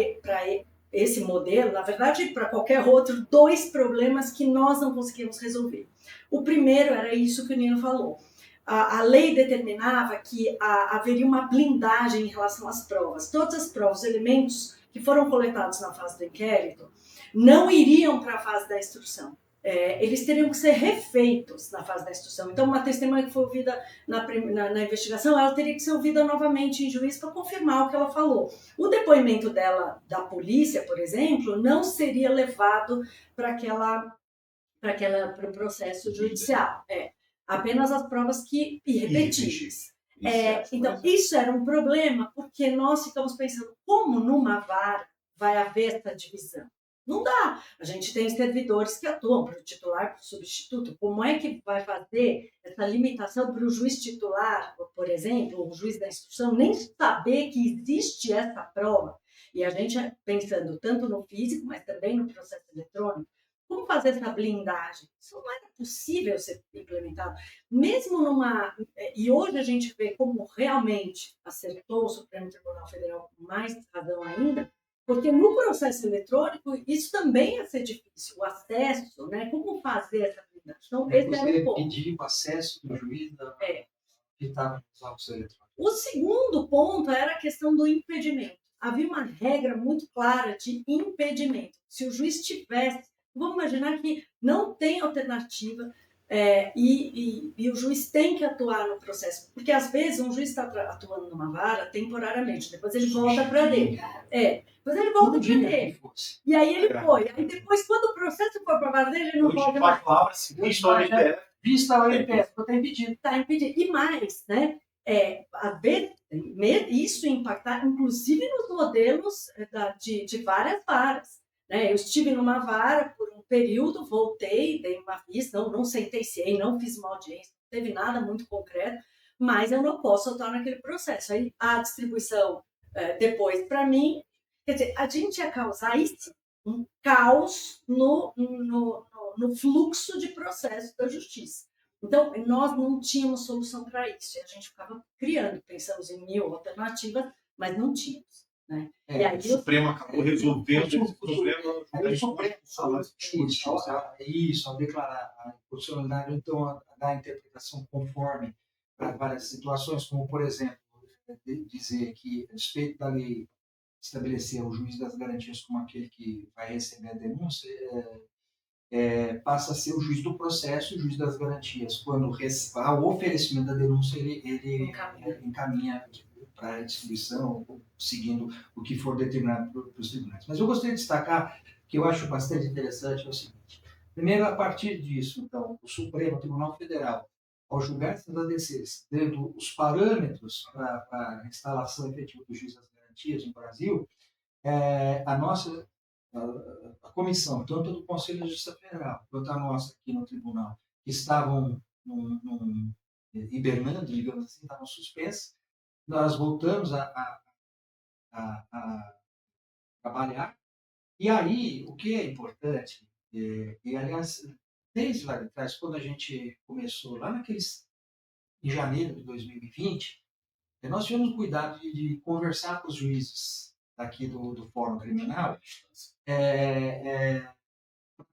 esse modelo, na verdade, para qualquer outro, 2 problemas que nós não conseguíamos resolver. O primeiro era isso que o Nino falou. A lei determinava que haveria uma blindagem em relação às provas. Todas as provas, os elementos que foram coletados na fase do inquérito, não iriam para a fase da instrução. Eles teriam que ser refeitos na fase da instrução. Então, uma testemunha que foi ouvida na investigação, ela teria que ser ouvida novamente em juízo para confirmar o que ela falou. O depoimento dela, da polícia, por exemplo, não seria levado para o processo judicial. Apenas as provas que irrepetíveis. Então, isso era um problema, porque nós ficamos pensando, como numa vara vai haver essa divisão? Não dá. A gente tem servidores que atuam para o titular, para o substituto. Como é que vai fazer essa limitação para o juiz titular, por exemplo, o juiz da instrução, nem saber que existe essa prova? E a gente pensando tanto no físico, mas também no processo eletrônico, como fazer essa blindagem? Isso não era possível ser implementado. Mesmo numa... E hoje a gente vê como realmente acertou o Supremo Tribunal Federal com mais razão ainda, porque no processo eletrônico isso também ia ser difícil, o acesso, né? Como fazer essa blindagem? Então, esse era um ponto. Pedir o acesso do juiz que estava nos autos eletrônicos. O segundo ponto era a questão do impedimento. Havia uma regra muito clara de impedimento. Se o juiz tivesse... Vamos imaginar que não tem alternativa e o juiz tem que atuar no processo. Porque, às vezes, um juiz está atuando numa vara temporariamente, depois ele volta para dele. Depois ele volta para dele. E aí ele foi. Aí depois, quando o processo for para a vara dele, ele não pode mais. Vista o IPF, está impedido. Está impedido. E mais, né? Às vezes, isso impactar, inclusive, nos modelos de várias varas. Eu estive numa vara por um período, voltei, dei uma vista, não sentenciei, não fiz uma audiência, não teve nada muito concreto, mas eu não posso atuar naquele processo. Aí a distribuição depois para mim, quer dizer, a gente ia causar isso, um caos no fluxo de processo da justiça. Então, nós não tínhamos solução para isso, e a gente ficava criando, pensamos em 1000 alternativas, mas não tínhamos. Né? E aí, o Supremo acabou resolvendo esse problema. Isso, ao declarar a inconstitucionalidade, então a dar a interpretação conforme para várias situações, como, por exemplo, dizer que, a respeito da lei, estabelecer o juiz das garantias como aquele que vai receber a denúncia, passa a ser o juiz do processo e o juiz das garantias. Quando há o oferecimento da denúncia, ele encaminha para a distribuição, seguindo o que for determinado pelos tribunais. Mas eu gostaria de destacar, que eu acho bastante interessante, é o seguinte. Primeiro, a partir disso, então, o Supremo Tribunal Federal, ao julgar essas ADCs, dando os parâmetros para a instalação efetiva do juiz das garantias no Brasil, a comissão, tanto do Conselho de Justiça Federal, quanto a nossa aqui no tribunal, que estavam hibernando, digamos assim, estavam suspensas, nós voltamos a trabalhar. E aí, o que é importante, e aliás, desde lá de trás, quando a gente começou, lá em janeiro de 2020, nós tivemos cuidado de conversar com os juízes aqui do Fórum Criminal,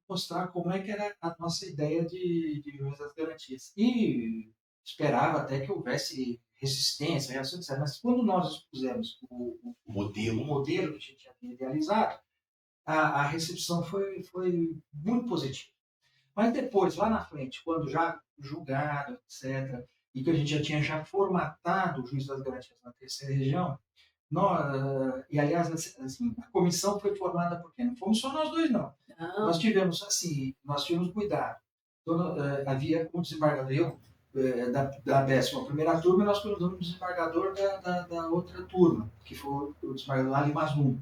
mostrar como é que era a nossa ideia de juiz das garantias. E esperava até que houvesse resistência, reação, etc. Mas quando nós expusemos o modelo que a gente havia idealizado, a recepção foi muito positiva. Mas depois, lá na frente, quando já julgado, etc., e que a gente já tinha formatado o juiz das garantias na terceira região, e aliás, assim, a comissão foi formada por quê? Não fomos só nós dois, não. Nós tivemos cuidado. Então, havia um desembargador, da 11ª turma, e nós colocamos um desembargador da outra turma, que foi o desembargador Ali Mazum.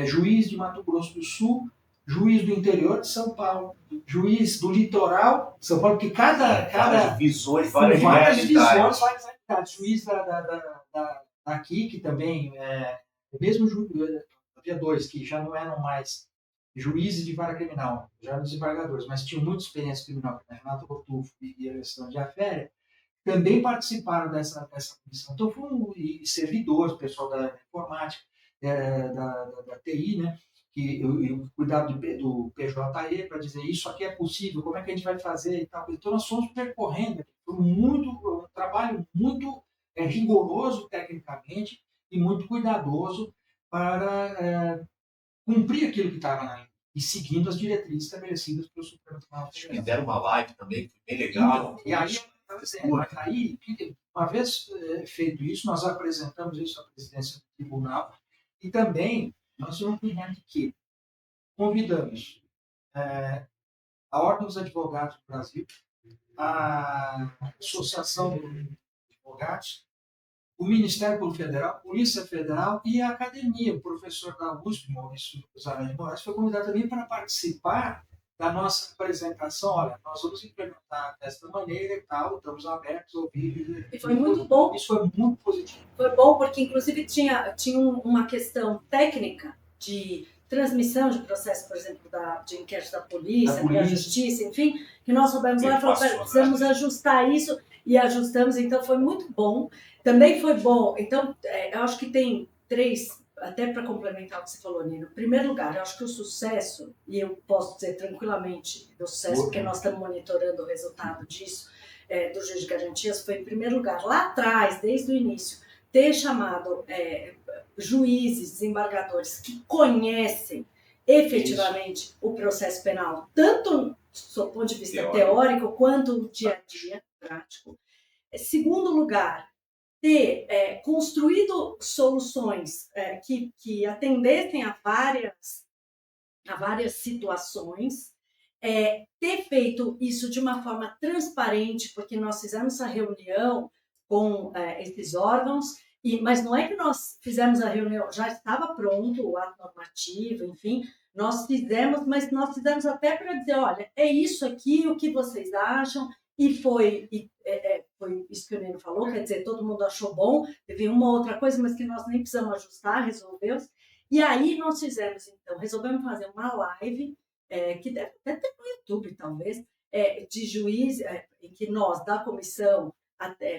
Juiz de Mato Grosso do Sul, juiz do interior de São Paulo, juiz do litoral de São Paulo, porque várias visões, várias realidades. Juiz daqui, que também, mesmo havia dois que já não eram mais juízes de vara criminal, já eram desembargadores, mas tinham muita experiência criminal, como Renato Rotufo e Alessandro de Aféria, também participaram dessa comissão. Então, e servidores, pessoal da informática, da TI, né? E o cuidado do PJE para dizer isso aqui é possível, como é que a gente vai fazer e tal. Então, nós fomos percorrendo, foi um trabalho muito rigoroso tecnicamente e muito cuidadoso para cumprir aquilo que estava na lei e seguindo as diretrizes estabelecidas pelo Supremo Tribunal Federal. Fizeram uma live também, que foi bem legal. E aí, uma vez feito isso, nós apresentamos isso à presidência do tribunal e também nós vamos de que convidamos a Ordem dos Advogados do Brasil, a Associação de Advogados, o Ministério Público Federal, a Polícia Federal e a Academia. O professor da USP, Maurício Zarani Moraes, foi convidado também para participar da nossa apresentação. Olha, nós vamos implementar desta maneira e tal, estamos abertos a ouvir. E foi muito bom. Isso foi muito positivo. Foi bom porque, inclusive, tinha uma questão técnica de transmissão de processo, por exemplo, de inquérito da polícia, da justiça, enfim, que nós soubemos lá e falamos, precisamos ajustar isso, e ajustamos, então foi muito bom. Também foi bom, então, eu acho que tem 3, até para complementar o que você falou, Nino. Em primeiro lugar, eu acho que o sucesso, e eu posso dizer tranquilamente do sucesso, porque nós estamos monitorando o resultado disso, do juiz de garantias, foi, em primeiro lugar, lá atrás, desde o início, ter chamado juízes, desembargadores que conhecem efetivamente o processo penal, tanto do ponto de vista teórico quanto no dia a dia prático. Segundo lugar, ter construído soluções que atendessem a várias situações, ter feito isso de uma forma transparente, porque nós fizemos essa reunião com esses órgãos, mas não é que nós fizemos a reunião, já estava pronto o ato normativo, enfim, nós fizemos, mas nós fizemos até para dizer, olha, é isso aqui, o que vocês acham, e foi isso que o Nino falou, quer dizer, todo mundo achou bom, teve uma outra coisa, mas que nós nem precisamos ajustar, resolvemos, e aí nós fizemos, então, resolvemos fazer uma live, que deve até ter no YouTube, talvez, de juiz, em que nós, da comissão,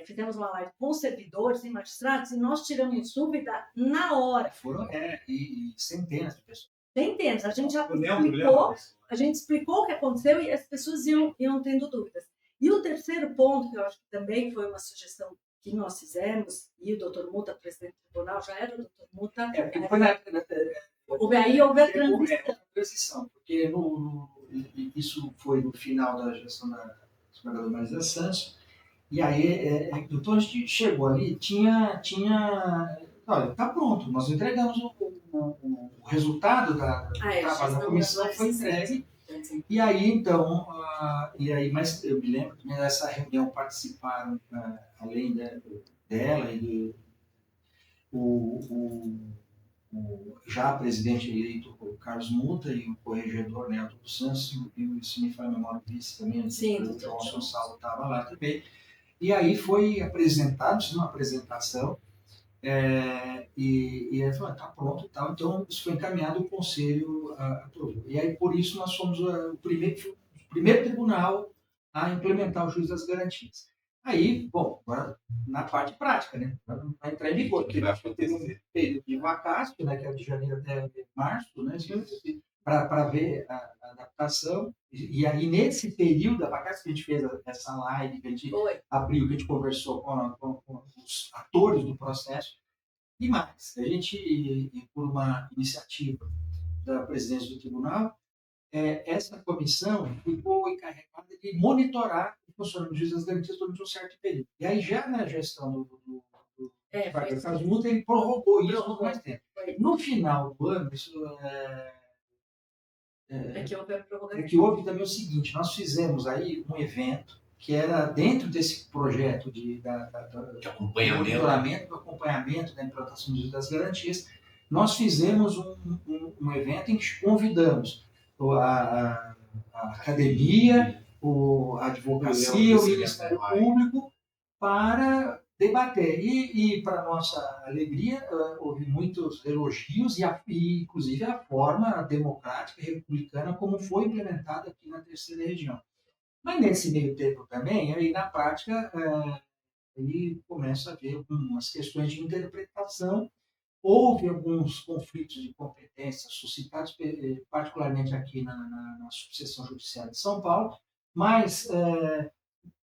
fizemos uma live com servidores e magistrados, e nós tiramos dúvida na hora. Foram e centenas de pessoas. Centenas. A gente já explicou, a gente explicou o que aconteceu e as pessoas iam tendo dúvidas. E o terceiro ponto, que eu acho que também foi uma sugestão que nós fizemos, e o doutor Muta, presidente do tribunal, já era o doutor Muta. Foi na época houve a transição, porque isso foi no final da gestão da desembargadora Marisa Santos, e aí, então a gente chegou ali, olha, tá pronto, nós entregamos o resultado da trabalho da comissão, foi entregue. E aí, então, mas eu me lembro que nessa reunião participaram, além dela e o já presidente eleito, o Carlos Muta, e o corregedor Nelton dos Santos, e se me fala a memória, vice também, sim, o João Gonçalo estava lá também. E aí foi apresentado, fiz uma apresentação, e ele falou, tá pronto e tal. Então, isso foi encaminhado, o Conselho aprovou. E aí, por isso, nós fomos o primeiro tribunal a implementar o juiz das garantias. Aí, bom, agora na parte prática, né? Vai entrar em vigor, porque teve um período de vacácio, né, que é de janeiro até março, né, para ver a adaptação. E aí, nesse período da vacância, que a gente fez essa live, que a gente abriu, que a gente conversou com os atores do processo, e mais, a gente, por uma iniciativa da presidência do tribunal, essa comissão ficou encarregada de monitorar o funcionamento do juiz das garantias durante um certo período. E aí, já na gestão do Carlos Muta, ele prorrogou isso por mais tempo. No final do ano, isso que houve também o seguinte, nós fizemos aí um evento que era dentro desse projeto de acompanhamento da implantação das garantias. Nós fizemos um evento em que convidamos a academia, a advocacia, o Ministério Público para debater. E para nossa alegria, houve muitos elogios e inclusive a forma democrática e republicana como foi implementada aqui na terceira região. Mas nesse meio tempo também, aí na prática, ele começa a haver algumas questões de interpretação. Houve alguns conflitos de competência suscitados, particularmente aqui na subseção judiciária de São Paulo, mas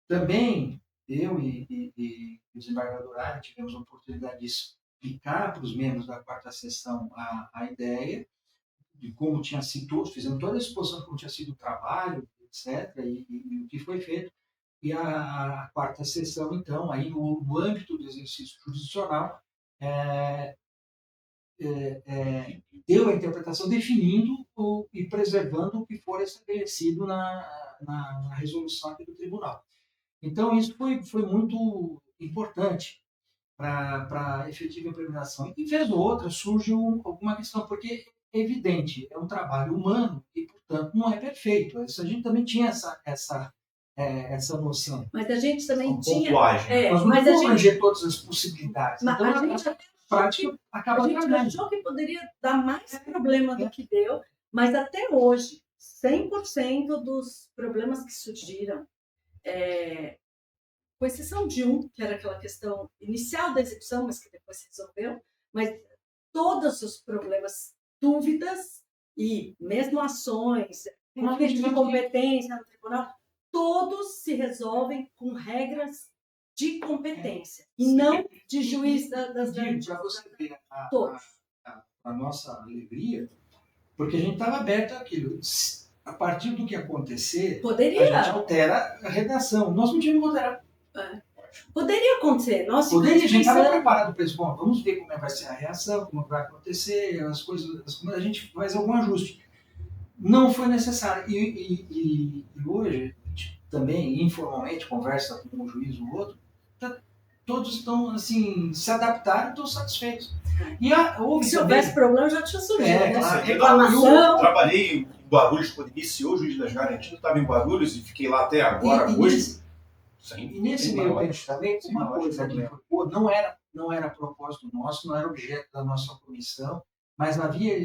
também eu e o desembargador Ari tivemos a oportunidade de explicar para os membros da quarta sessão a ideia de como tinha sido, fizemos toda a exposição de como tinha sido o trabalho, etc., e o que foi feito. E a quarta sessão, então, aí no âmbito do exercício jurisdicional, deu a interpretação definindo e preservando o que for estabelecido na resolução aqui do tribunal. Então, isso foi muito importante para a efetiva implementação. E, vez ou outra, surge alguma questão, porque é evidente, é um trabalho humano e, portanto, não é perfeito. A gente também tinha essa noção. Mas a gente também tinha... Nós não vamos abranger todas as possibilidades. Mas então, a gente prática acaba a gente achou que poderia dar mais problema do que deu, mas até hoje, 100% dos problemas que surgiram, com exceção de um, que era aquela questão inicial da execução, mas que depois se resolveu, mas todos os problemas, dúvidas e mesmo ações, conflito de competência no tribunal, todos se resolvem com regras de competência e não de juiz das garantias. Para você ver a nossa alegria, porque a gente estava aberto àquilo. A partir do que acontecer, a gente altera a redação. Nós não tínhamos que alterar. Poderia acontecer. A gente estava preparado para isso. Bom, vamos ver como vai ser a reação, como vai acontecer, as coisas, a gente faz algum ajuste. Não foi necessário. E hoje, a gente também, informalmente, conversa com um juiz ou outro, todos estão, assim, se adaptaram e estão satisfeitos. E se houvesse problema, já tinha surgido. Eu trabalhei em Guarulhos quando iniciou o juiz das garantias, estava em Guarulhos e fiquei lá até agora, hoje. E nesse meio tempo também, uma coisa que não era propósito nosso, não era objeto da nossa comissão, mas havia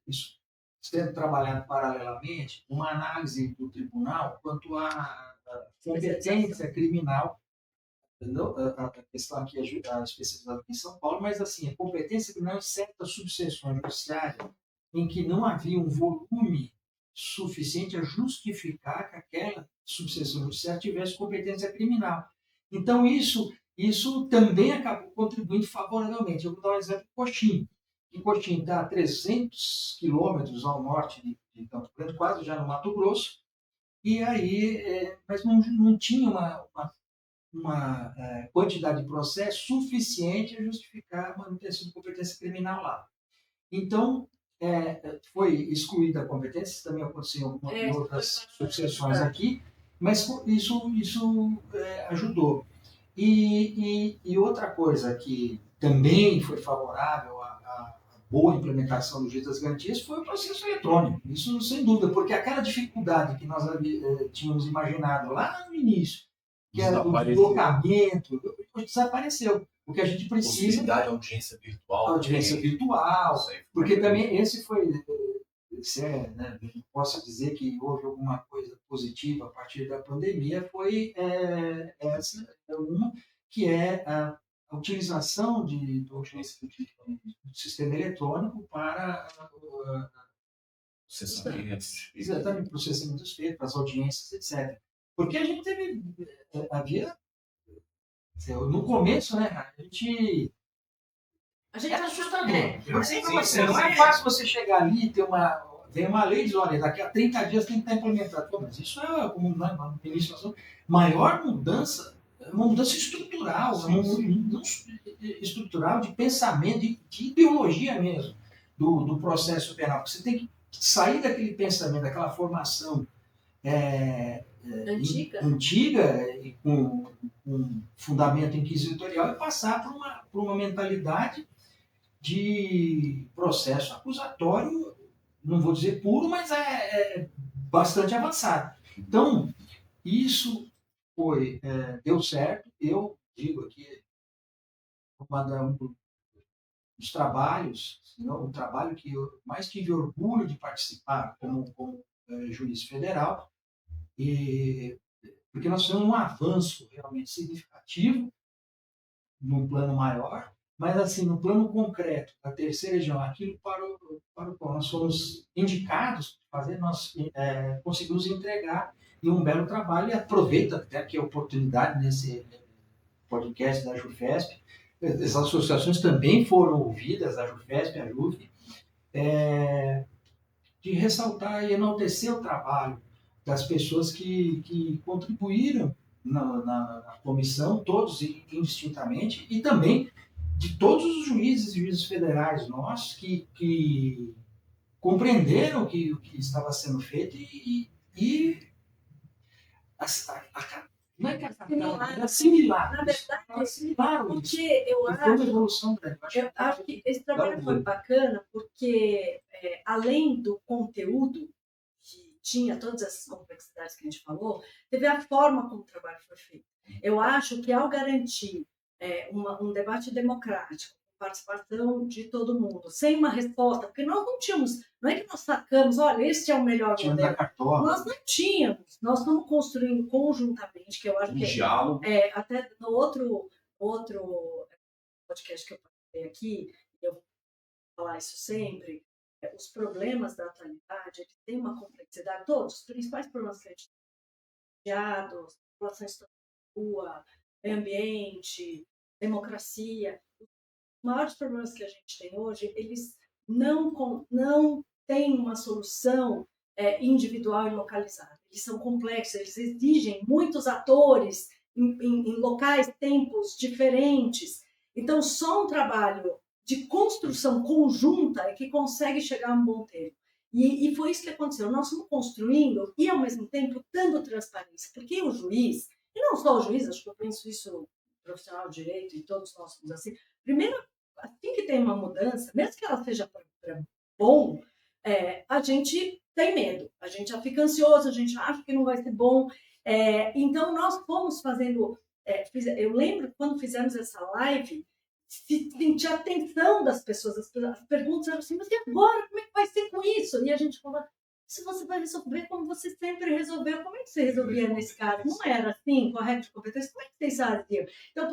isso sendo trabalhado paralelamente, uma análise do tribunal quanto à competência criminal. A questão aqui é especializada aqui em São Paulo, mas assim, a competência criminal em certas subseções judiciárias em que não havia um volume suficiente a justificar que aquela subseção judiciária tivesse competência criminal. Então, isso também acabou contribuindo favoravelmente. Eu vou dar um exemplo de Coxim. E Coxim está a 300 quilômetros ao norte de Campo Grande, quase já no Mato Grosso, e aí, mas não tinha uma quantidade de processo suficiente a justificar a manutenção de competência criminal lá. Então, foi excluída a competência, isso também aconteceu em outras subseções aqui, mas isso ajudou. E outra coisa que também foi favorável à boa implementação do juiz das garantias foi o processo eletrônico, isso sem dúvida, porque aquela dificuldade que nós tínhamos imaginado lá no início, que era o deslocamento, desapareceu. O que a gente precisa... Possibilidade de audiência virtual. Audiência virtual, porque também esse foi... né, posso dizer que houve alguma coisa positiva a partir da pandemia, foi essa uma, que é a utilização do sistema eletrônico para exatamente, processamento dos feitos, para as audiências, etc. Porque a gente havia, no começo, né, a gente era assustador. Não é fácil você chegar ali e tem uma lei diz, olha, daqui a 30 dias tem que estar implementado. Pô, mas isso é, como no início, maior mudança, uma mudança estrutural, uma mudança estrutural de pensamento, de ideologia mesmo, do processo penal. Você tem que sair daquele pensamento, daquela formação antiga e com fundamento inquisitorial e passar por uma mentalidade de processo acusatório, não vou dizer puro, mas é bastante avançado. Então, isso deu certo. Eu digo aqui, um dos trabalhos, o trabalho que eu mais tive orgulho de participar como juiz federal, porque nós tivemos um avanço realmente significativo num plano maior, mas assim, no plano concreto, a terceira região, aquilo para o qual nós fomos indicados fazer, nós conseguimos entregar em um belo trabalho, e aproveito até aqui a oportunidade nesse podcast da JUFESP, as associações também foram ouvidas, a JUFESP, a JUF, de ressaltar e enaltecer o trabalho das pessoas que contribuíram na comissão, todos indistintamente, e também de todos os juízes e juízes federais nossos que compreenderam o que estava sendo feito não é que assimilar. Na verdade, assimilaram isso. Porque eu foi uma evolução grande. Eu acho que esse trabalho foi bacana porque, além do conteúdo, que tinha todas essas complexidades que a gente falou, teve a forma como o trabalho foi feito. Eu acho que, ao garantir um debate democrático, participação de todo mundo, sem uma resposta, porque nós não tínhamos, não é que nós sacamos, olha, este é o melhor modelo. Nós não tínhamos, nós estamos construindo conjuntamente, que eu acho que até no outro podcast que eu participei aqui, eu vou falar isso sempre, os problemas da atualidade, eles têm uma complexidade, todos os principais problemas que a gente tem, relações de rua, meio ambiente, democracia, os maiores problemas que a gente tem hoje, eles não têm uma solução individual e localizada. Eles são complexos, eles exigem muitos atores em locais, tempos diferentes. Então, só um trabalho de construção conjunta é que consegue chegar a um bom termo. E foi isso que aconteceu. Nós estamos construindo e, ao mesmo tempo, dando transparência. Porque o juiz, e não só o juiz, acho que eu penso isso profissional de direito e todos nós somos assim, primeiro, assim que tem uma mudança, mesmo que ela seja para bom, a gente tem medo, a gente já fica ansioso, a gente acha que não vai ser bom. Então, nós fomos fazendo... eu lembro quando fizemos essa live, senti a atenção das pessoas, as perguntas eram assim, mas e agora? Como é que vai ser com isso? E a gente falou, se você vai resolver como você sempre resolveu, como é que você resolvia nesse caso? Não era assim, com a regra de competência? Como é que vocês faziam? Então,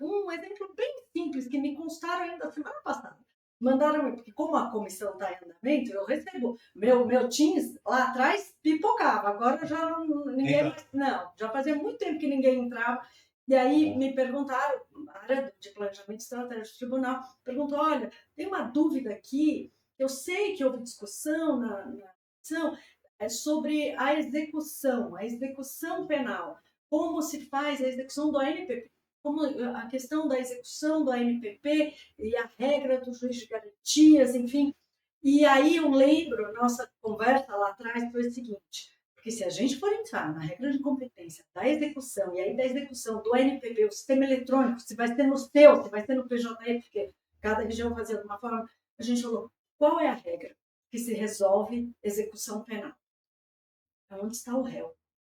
um exemplo bem simples que me constaram ainda semana passada. Mandaram, porque como a comissão está em andamento, eu recebo. Meu Teams lá atrás pipocava, agora já ninguém mais. Não, já fazia muito tempo que ninguém entrava. E aí me perguntaram, a área de planejamento estratégico do tribunal, perguntou, olha, tem uma dúvida aqui, eu sei que houve discussão na comissão sobre a execução penal, como se faz a execução do ANPP, como a questão da execução do ANPP e a regra do juiz de garantias, enfim. E aí eu lembro, a nossa conversa lá atrás foi o seguinte, porque se a gente for entrar na regra de competência da execução, e aí da execução do ANPP, o sistema eletrônico, se vai ser no seu, se vai ser no PJE, porque cada região vai fazer de uma forma, a gente falou, qual é a regra que se resolve execução penal? Onde está o réu?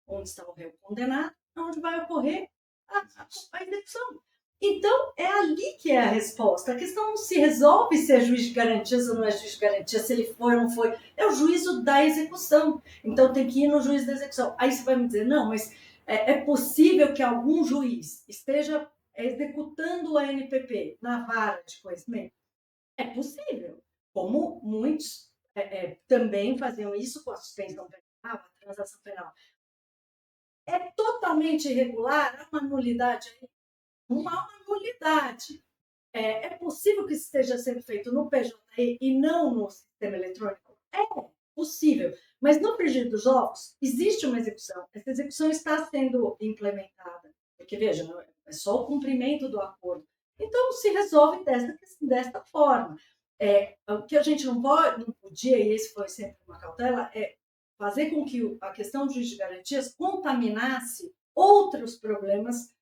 Onde está o réu condenado? onde vai ocorrer a execução. Então, é ali que é a resposta. A questão não se resolve se é juiz de garantias ou não é juiz de garantias, se ele foi ou não foi. É o juízo da execução. Então, tem que ir no juiz da execução. Aí você vai me dizer, não, mas é possível que algum juiz esteja executando o ANPP na vara de conhecimento? É possível. Como muitos também faziam isso com a suspensão penal, a transação penal. É totalmente irregular, há uma nulidade aí. Não há uma nulidade. É possível que isso esteja sendo feito no PJE e não no sistema eletrônico? É possível. Mas no frigir dos ovos, existe uma execução. Essa execução está sendo implementada. Porque, veja, é só o cumprimento do acordo. Então, se resolve desta forma. O que a gente não podia, e esse foi sempre uma cautela, é fazer com que a questão do juiz de garantias contaminasse outros problemas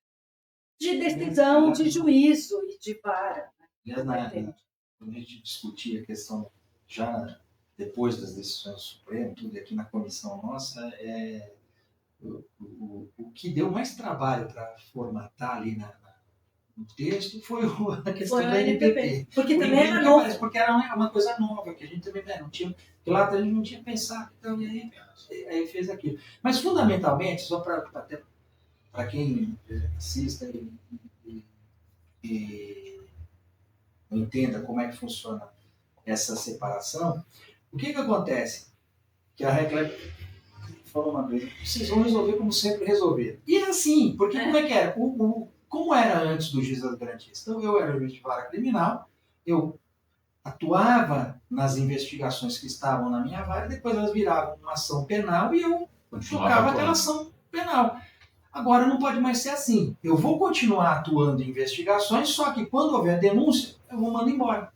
de decisão, de juízo e de vara. Aliás, quando a gente discutia a questão, já depois das decisões do Supremo, tudo aqui na comissão nossa, o que deu mais trabalho para formatar ali no texto foi a questão do NPP. Porque também era novo. Porque era uma coisa nova, que a gente também não tinha, que lá a gente não tinha pensado, então aí fez aquilo. Mas fundamentalmente, só para quem assista e não entenda como é que funciona essa separação, o que acontece? Que a regra falou uma vez, vocês vão resolver como sempre resolver. E é assim, porque como é que era? Como era antes do juiz das garantias? Então, eu era juiz de vara criminal, eu atuava nas investigações que estavam na minha vara, depois elas viravam uma ação penal e eu tocava aquela ação penal. Agora não pode mais ser assim. Eu vou continuar atuando em investigações, só que quando houver denúncia, eu vou mandar embora.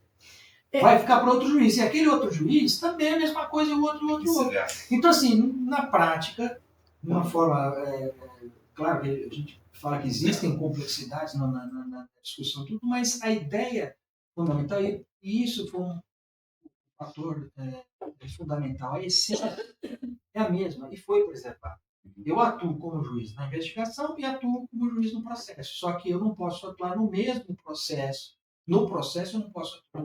Vai ficar para outro juiz. E aquele outro juiz também é a mesma coisa, o outro. Então, assim, na prática, de uma forma... claro que a gente fala que existem complexidades na discussão, tudo, mas a ideia fundamental, e isso foi um fator fundamental, a essência é a mesma, e foi preservada. Eu atuo como juiz na investigação e atuo como juiz no processo. Só que eu não posso atuar no mesmo processo. No processo, eu não posso atuar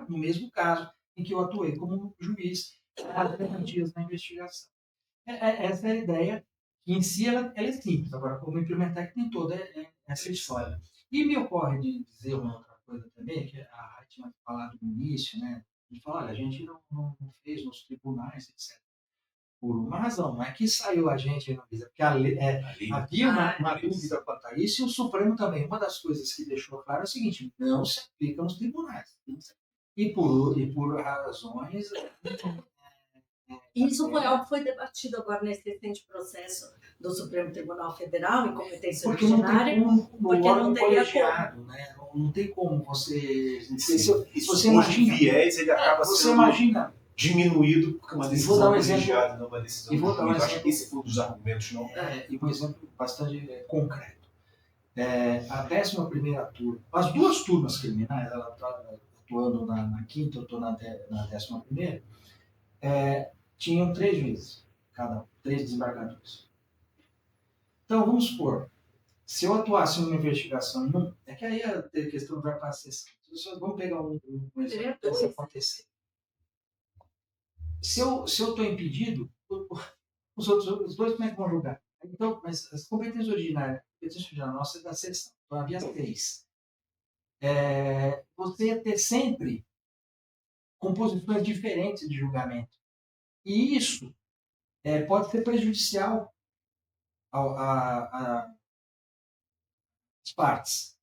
no mesmo caso em que eu atuei como juiz às garantias na investigação. Essa é a ideia, que em si ela é simples. Agora, como implementar, que tem toda essa história. E me ocorre de dizer uma outra coisa também, que a Raí tinha falado no início, né? De falar, olha, a gente não fez nos tribunais, etc. Por uma razão, não é que saiu a gente, porque havia uma dúvida quanto a isso, e o Supremo também, uma das coisas que deixou claro é o seguinte, não se aplica nos tribunais. E por razões... Isso foi algo que foi debatido agora nesse recente processo do Supremo Tribunal Federal, em competência originária, porque não teria colegiado, né? Não tem como você... Se você imagina viés, ele acaba sendo... diminuído porque uma decisão colegiada, não uma decisão. E vou dar um exemplo. Acho que esse foi um dos argumentos, não? E um exemplo bastante concreto. A 11ª turma, as duas turmas criminais, ela está atuando na quinta, eu estou na 11ª, tinham 3 juízes, cada 3 desembargadores. Então, vamos supor, se eu atuasse numa investigação, é que aí a questão vai para a sessão. Vamos pegar um exemplo que acontecer. Se eu estou impedido, os dois como é que vão julgar? Então, mas as competências ordinárias, nossa é da sessão, então havia 3. Você ia ter sempre composições diferentes de julgamento. E isso pode ser prejudicial às partes.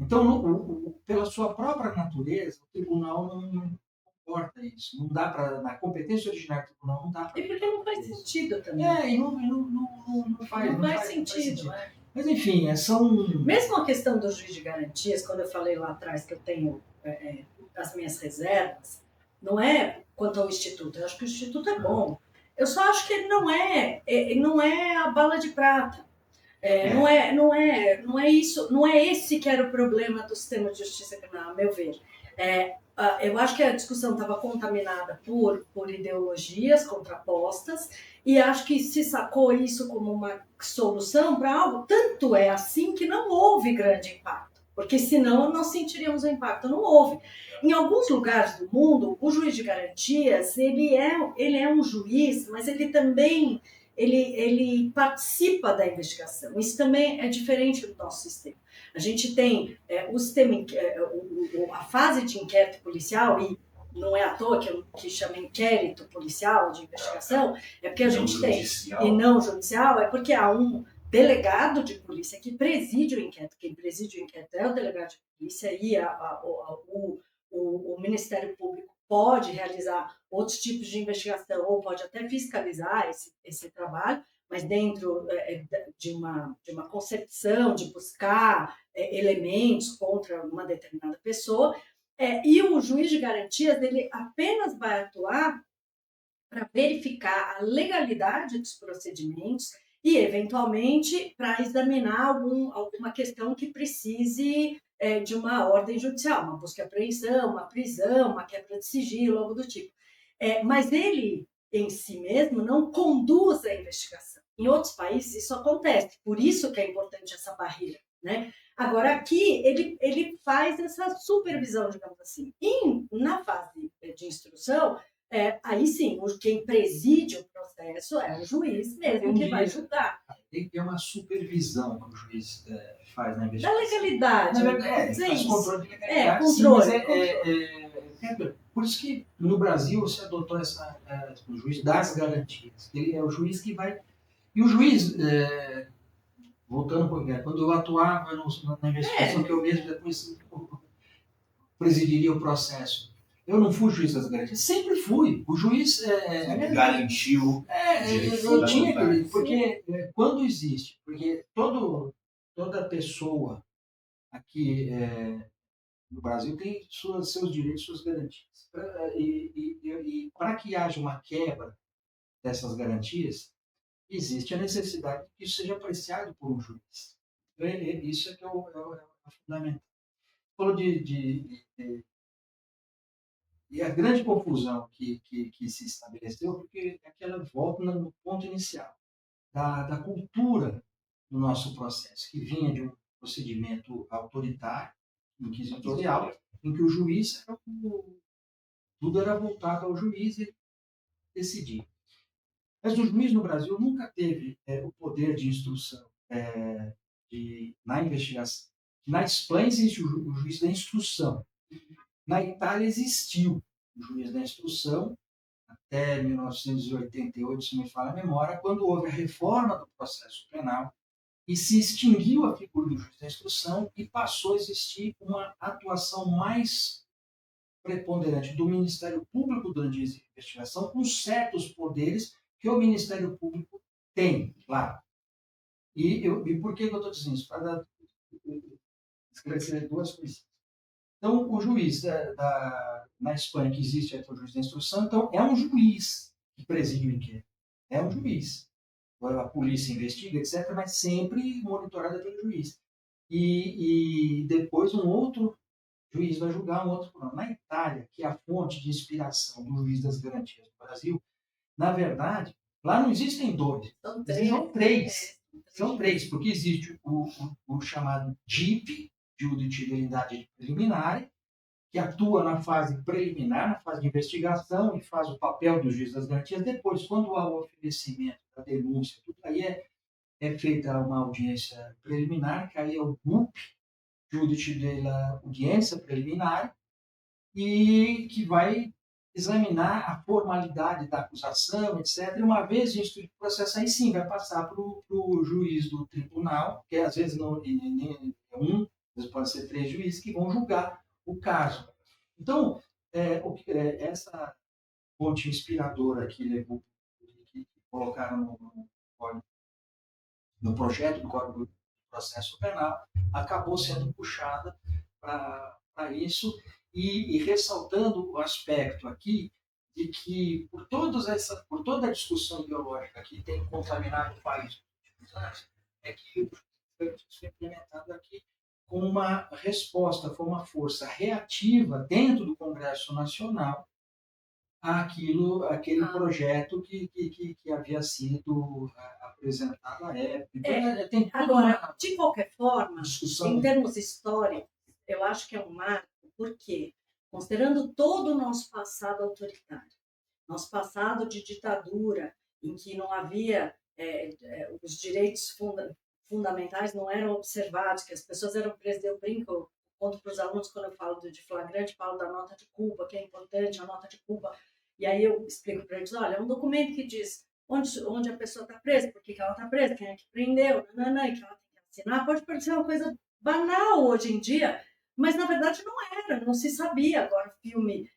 Então, pela sua própria natureza, o tribunal não comporta isso. Não dá para, na competência originária do tribunal, não dá para. E porque não faz sentido também. E não faz sentido. Mas, enfim, são... Mesmo a questão do juiz de garantias, quando eu falei lá atrás que eu tenho as minhas reservas, não é quanto ao Instituto. Eu acho que o Instituto é bom. Eu só acho que ele não é a bala de prata. Não é isso, não é esse que era o problema do sistema de justiça criminal, a meu ver. eu acho que a discussão estava contaminada por ideologias contrapostas e acho que se sacou isso como uma solução para algo. Tanto é assim que não houve grande impacto, porque senão nós sentiríamos o impacto. Não houve. Em alguns lugares do mundo, o juiz de garantias ele é um juiz, mas ele também ele participa da investigação. Isso também é diferente do nosso sistema. A gente tem o sistema, a fase de inquérito policial, e não é à toa que chama inquérito policial de investigação, é porque a gente tem, e não judicial, é porque há um delegado de polícia que preside o inquérito. Quem preside o inquérito é o delegado de polícia e o Ministério Público pode realizar outros tipos de investigação ou pode até fiscalizar esse trabalho, mas dentro de uma concepção de buscar elementos contra uma determinada pessoa. E o juiz de garantias ele apenas vai atuar para verificar a legalidade dos procedimentos e, eventualmente, para examinar alguma questão que precise de uma ordem judicial, uma busca e apreensão, uma prisão, uma quebra de sigilo, algo do tipo. Mas ele, em si mesmo, não conduz a investigação. Em outros países isso acontece, por isso que é importante essa barreira, né? Agora, aqui, ele faz essa supervisão, digamos assim. E na fase de instrução, aí sim, quem preside o processo é o juiz mesmo que vai julgar. Tem que ter uma supervisão que o juiz faz na Da investigação. legalidade. Na verdade, faz controle de legalidade. Controle. Sim, por isso que no Brasil você adotou o juiz das garantias. Ele é o juiz que vai... E o juiz, voltando um pouquinho, quando eu atuava na investigação, que eu mesmo depois presidiria o processo, eu não fui juiz das garantias, sempre fui. O juiz garantiu. Eu tinha que, porque quando existe, porque toda pessoa aqui no Brasil tem seus direitos, suas garantias. E para que haja uma quebra dessas garantias, existe a necessidade de que isso seja apreciado por um juiz. Isso é que é o fundamental. Falou e a grande confusão que se estabeleceu, porque aquela volta no ponto inicial, da cultura do nosso processo, que vinha de um procedimento autoritário, inquisitorial, em que o juiz, tudo era voltado ao juiz e decidir. Mas o juiz no Brasil nunca teve o poder de instrução na investigação. Na Espanha existe o juiz da instrução. Na Itália existiu o juiz da instrução até 1988, se me falha a memória, quando houve a reforma do processo penal e se extinguiu a figura do juiz da instrução e passou a existir uma atuação mais preponderante do Ministério Público durante a investigação, com certos poderes que o Ministério Público tem, claro. E por que eu estou dizendo isso? Para esclarecer duas coisas. Então, o juiz na Espanha, que existe o juiz da instrução, então é um juiz que preside o inquérito. É um juiz. A polícia investiga, etc., mas sempre monitorada pelo juiz. E depois um outro juiz vai julgar um outro problema. Na Itália, que é a fonte de inspiração do juiz das garantias do Brasil, na verdade, lá não existem dois, são três. São três, porque existe o chamado DIP, Júdice de Indagine Preliminare, que atua na fase preliminar, na fase de investigação, e faz o papel do juiz das garantias. Depois, quando há o oferecimento da denúncia, tudo aí é feita uma audiência preliminar, que aí é o GUP, Júdice da Audiência Preliminar, e que vai examinar a formalidade da acusação, etc. E uma vez instruído o processo, aí sim vai passar para o juiz do tribunal, que às vezes não é um, às vezes pode ser 3 juízes, que vão julgar o caso. Então, essa fonte inspiradora que colocaram no projeto do Código de Processo Penal acabou sendo puxada para isso e ressaltando o aspecto aqui de que por toda a discussão ideológica que tem contaminado o país, é que foi implementado aqui uma resposta, foi uma força reativa dentro do Congresso Nacional aquele projeto que havia sido apresentado à época. Então, tem Agora, de qualquer forma, discussão. em termos históricos, eu acho que é um marco, porque, considerando todo o nosso passado autoritário, nosso passado de ditadura, em que não havia os direitos fundamentais não eram observados, que as pessoas eram presas. Eu brinco, conto para os alunos quando eu falo de flagrante, falo da nota de culpa, que é importante, a nota de culpa. E aí eu explico para eles, olha, é um documento que diz onde a pessoa está presa, por que ela está presa, quem é que prendeu, nananã, e que ela tem que assinar. Pode parecer uma coisa banal hoje em dia, mas na verdade não era, não se sabia. Agora o filme,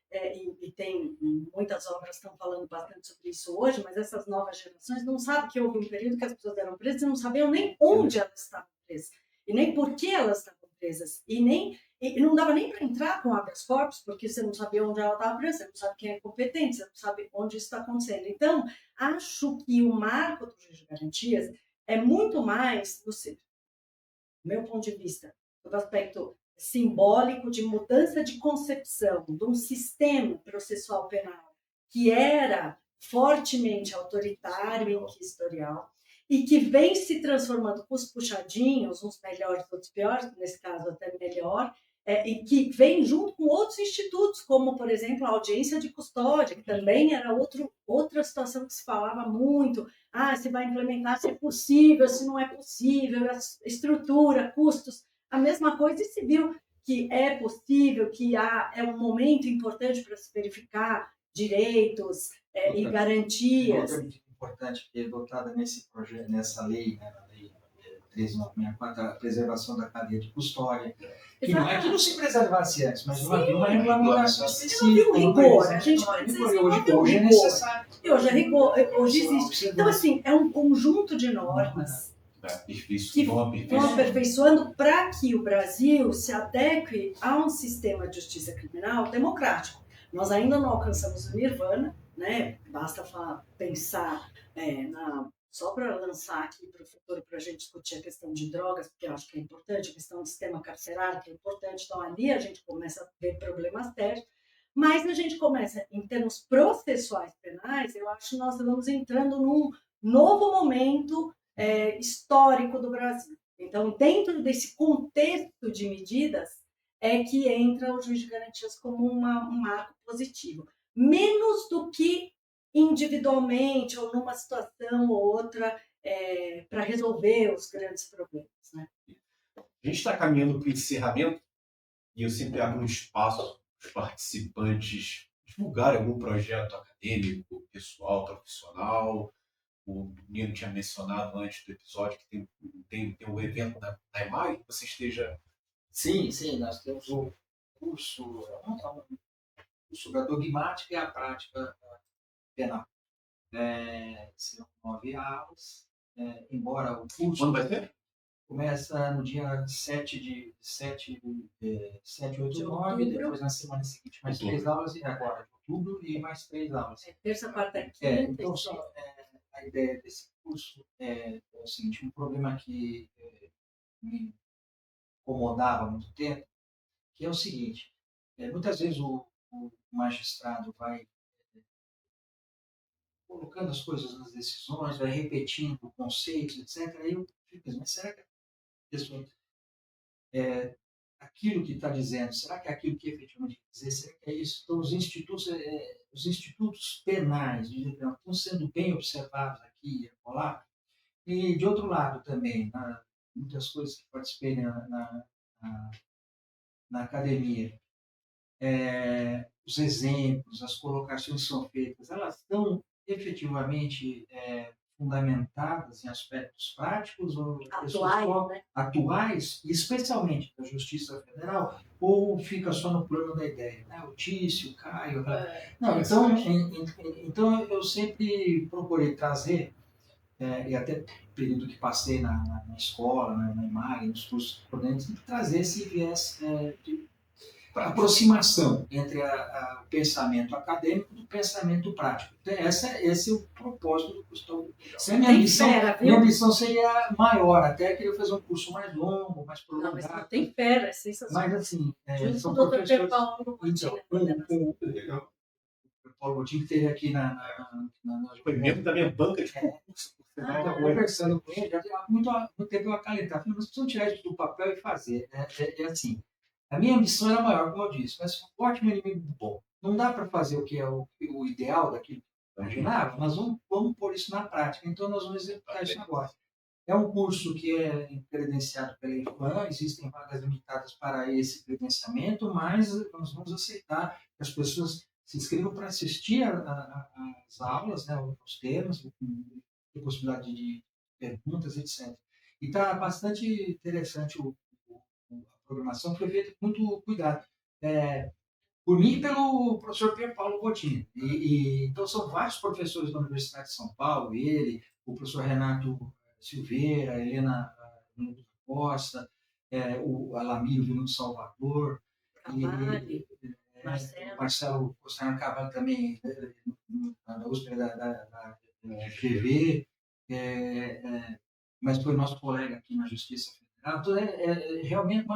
e tem muitas obras estão falando bastante sobre isso hoje, mas essas novas gerações não sabem que houve um período que as pessoas eram presas e não sabiam nem onde elas estavam presas, e nem por que elas estavam presas, e não dava nem para entrar com habeas corpus, porque você não sabia onde ela estava presa, você não sabe quem é competente, você não sabe onde isso está acontecendo. Então, acho que o marco do juiz de garantias é muito mais, do meu ponto de vista, do aspecto simbólico de mudança de concepção de um sistema processual penal que era fortemente autoritário e inquisitorial e que vem se transformando com os puxadinhos, uns melhores, outros piores, nesse caso até melhor, e que vem junto com outros institutos, como, por exemplo, a audiência de custódia, que também era outra situação que se falava muito. Se vai implementar, se é possível, se não é possível, a estrutura, custos. A mesma coisa, e se viu que é possível, que é um momento importante para se verificar direitos e garantias. Outra medida importante que é adotada nesse projeto, nessa lei, né, a lei 13.964, a preservação da cadeia de custódia, que não é que não se preservasse antes, mas não havia uma regulamentação específica. Não havia rigor, a gente pode dizer que hoje é necessário. E hoje é rigor, hoje existe. Então, assim, é um conjunto de normas que vão aperfeiçoando para que o Brasil se adeque a um sistema de justiça criminal democrático. Nós ainda não alcançamos o nirvana, né? Basta pensar só para lançar aqui para o futuro, para a gente discutir a questão de drogas, porque eu acho que é importante, a questão do sistema carcerário, que é importante. Então, ali a gente começa a ver problemas sérios. Mas a gente começa, em termos processuais penais, eu acho que nós vamos entrando num novo momento histórico do Brasil. Então, dentro desse contexto de medidas, é que entra o juiz de garantias como um marco positivo. Menos do que individualmente ou numa situação ou outra para resolver os grandes problemas. Né? A gente está caminhando para o encerramento e eu sempre abro um espaço para os participantes divulgarem algum projeto acadêmico, pessoal, profissional. O Nino tinha mencionado antes do episódio que tem um evento da EMAG, que você esteja... Sim, nós temos um curso da dogmática e a prática penal. Serão 9 aulas, embora o curso... Quando vai ser? Começa no dia 7, 8, 9, depois na semana seguinte mais 3 aulas, e agora de outubro, e mais 3 aulas. Terça, quarta e quinta. Então, a ideia desse curso é o seguinte: um problema que me incomodava há muito tempo, que é o seguinte: muitas vezes o magistrado vai colocando as coisas nas decisões, vai repetindo conceitos, etc. Aí eu fico pensando, mas será que aquilo que está dizendo, será que é aquilo que efetivamente quer dizer? Será que é isso? Então, os institutos penais estão sendo bem observados aqui e acolá. E, de outro lado, também, muitas coisas que participei na academia, os exemplos, as colocações que são feitas, elas estão efetivamente fundamentadas em aspectos práticos ou atuais, especialmente da Justiça Federal, ou fica só no plano da ideia, né? O Tício, o Caio... Não, então eu sempre procurei trazer, e até no período que passei na escola, na EMAG, nos cursos correspondentes, trazer esse viés aproximação entre o pensamento acadêmico e o pensamento prático. Então, esse é o propósito do curso. Essa é a minha ambição seria maior, até queria fazer um curso mais longo, mais prolongado. Não, mas não tem fera, é sensacional. Mas assim, são o Dr. professores... Paulo Bottini. Então, o Paulo Bottini que teve aqui na foi membro da minha banca de concurso. Conversando com ele, já há muito tempo eu acalentava. Falei, mas precisam tirar isso do papel e fazer. É assim, a minha ambição era maior, como eu disse, mas ótimo inimigo do bom. Não dá para fazer o que é o ideal daquilo que eu imaginava, mas vamos pôr isso na prática. Então, nós vamos executar isso agora. É um curso que é credenciado pela IFAM, existem vagas limitadas para esse credenciamento, mas nós vamos aceitar que as pessoas se inscrevam para assistir às aulas, né, os temas, a possibilidade de perguntas, etc. E está bastante interessante a programação, foi feita com muito cuidado. Por mim e pelo professor Pierre Paulo Bottini. Então, são vários professores da Universidade de São Paulo, ele, o professor Renato Silveira, a Helena Costa, o Alamir Vino de Salvador, Marcelo Costanaro Cavallo também, da USP da FGV, mas foi nosso colega aqui na Justiça Federal. Então, realmente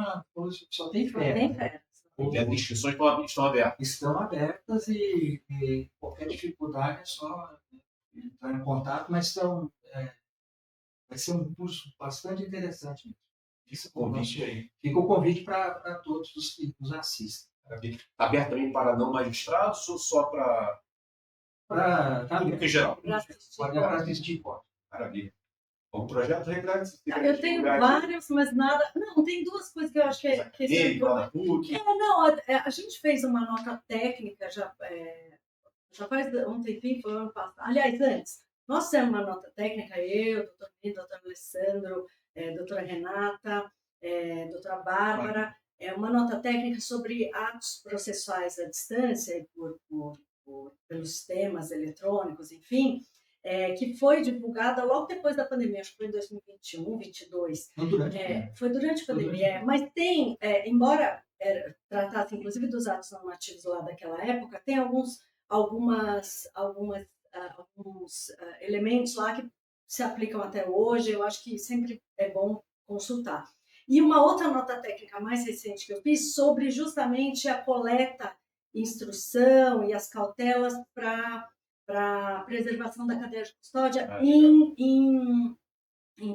só tem fé. As inscrições estão abertas. Estão abertas e qualquer dificuldade é só entrar em contato, mas vai ser um curso bastante interessante mesmo. Fica o convite para todos os que nos assistem. Está aberto também para não magistrados ou só para público em geral? Para assistir. Maravilha. O projeto Regras. Eu tenho vários, mas nada. Não, tem duas coisas que eu acho que a gente fez uma nota técnica já faz um tempinho, foi ano passado. Aliás, antes, nós fizemos uma nota técnica, eu, doutor Ney, doutor Alessandro, doutora Renata, doutora Bárbara, uma nota técnica sobre atos processuais à distância, pelos sistemas eletrônicos, enfim. Que foi divulgada logo depois da pandemia, acho que foi em 2021, 2022. Foi durante a pandemia, mas tem, embora tratasse inclusive dos atos normativos lá daquela época, tem alguns elementos lá que se aplicam até hoje, eu acho que sempre é bom consultar. E uma outra nota técnica mais recente que eu fiz sobre justamente a coleta, instrução e as cautelas para preservação da cadeia de custódia em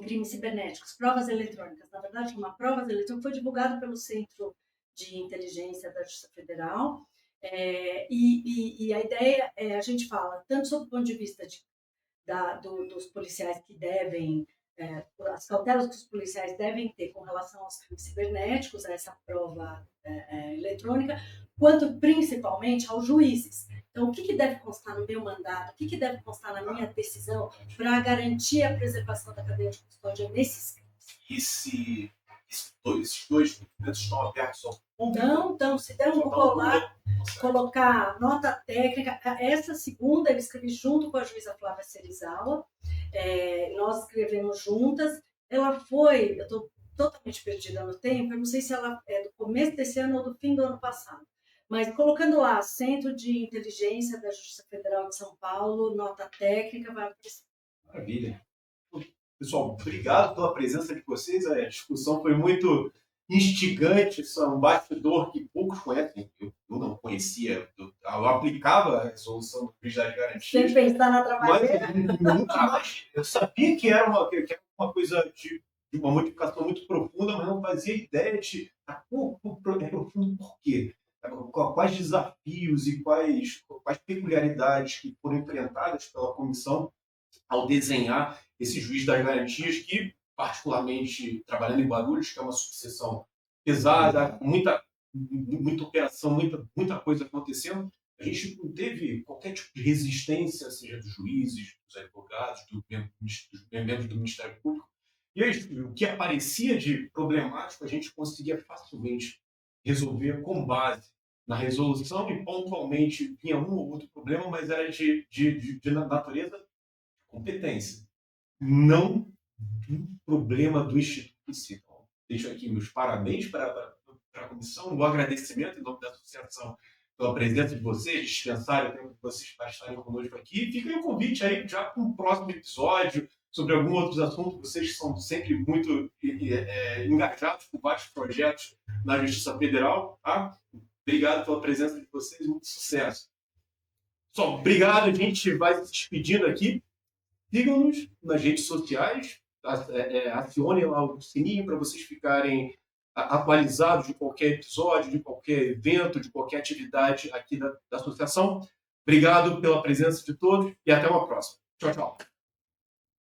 crimes cibernéticos, provas eletrônicas. Na verdade, uma provas eletrônicas foi divulgado pelo Centro de Inteligência da Justiça Federal, e a ideia a gente fala tanto sob o ponto de vista dos policiais que devem, as cautelas que os policiais devem ter com relação aos crimes cibernéticos, a essa prova eletrônica, quanto principalmente aos juízes. Então, o que deve constar no meu mandato, o que deve constar na minha decisão para garantir a preservação da cadeia de custódia nesses crimes? Esses dois documentos estão abertos ao público? Não, se der um Google lá, colocar nota técnica, essa segunda eu escrevi junto com a juíza Flávia Serizawa, nós escrevemos juntas, eu estou totalmente perdida no tempo, eu não sei se ela é do começo desse ano ou do fim do ano passado, mas colocando lá, Centro de Inteligência da Justiça Federal de São Paulo, nota técnica, vai aparecer. Maravilha. Pessoal, obrigado pela presença de vocês. A discussão foi muito instigante. Isso é um bastidor que poucos conhecem. Eu não conhecia. Eu aplicava a resolução do juiz das garantias. Sem pensar na trabalheira. Mas nunca mais. Eu sabia que era uma coisa de uma modificação muito profunda, mas não fazia ideia de por quê. Quais desafios e quais peculiaridades que foram enfrentadas pela comissão ao desenhar esse juiz das garantias que, particularmente trabalhando em Guarulhos, que é uma sucessão pesada, muita operação, muita coisa acontecendo, a gente não teve qualquer tipo de resistência, seja dos juízes, dos advogados, dos membros do Ministério Público. E aí, o que aparecia de problemático, a gente conseguia facilmente resolver com base na resolução e pontualmente vinha um ou outro problema, mas era de natureza competência, não do problema do Instituto em si. Então, deixo aqui meus parabéns para para a comissão, o agradecimento em nome da associação pela presença de vocês, dispensarem o tempo de vocês para estarem conosco aqui. Fica aí o convite aí já para um próximo episódio, sobre algum outro assunto. Vocês são sempre muito engajados com vários projetos na Justiça Federal. Tá? Obrigado pela presença de vocês e muito sucesso. Só, obrigado, a gente vai se despedindo aqui. Sigam-nos nas redes sociais, acionem lá o sininho para vocês ficarem atualizados de qualquer episódio, de qualquer evento, de qualquer atividade aqui da associação. Obrigado pela presença de todos e até uma próxima. Tchau, tchau.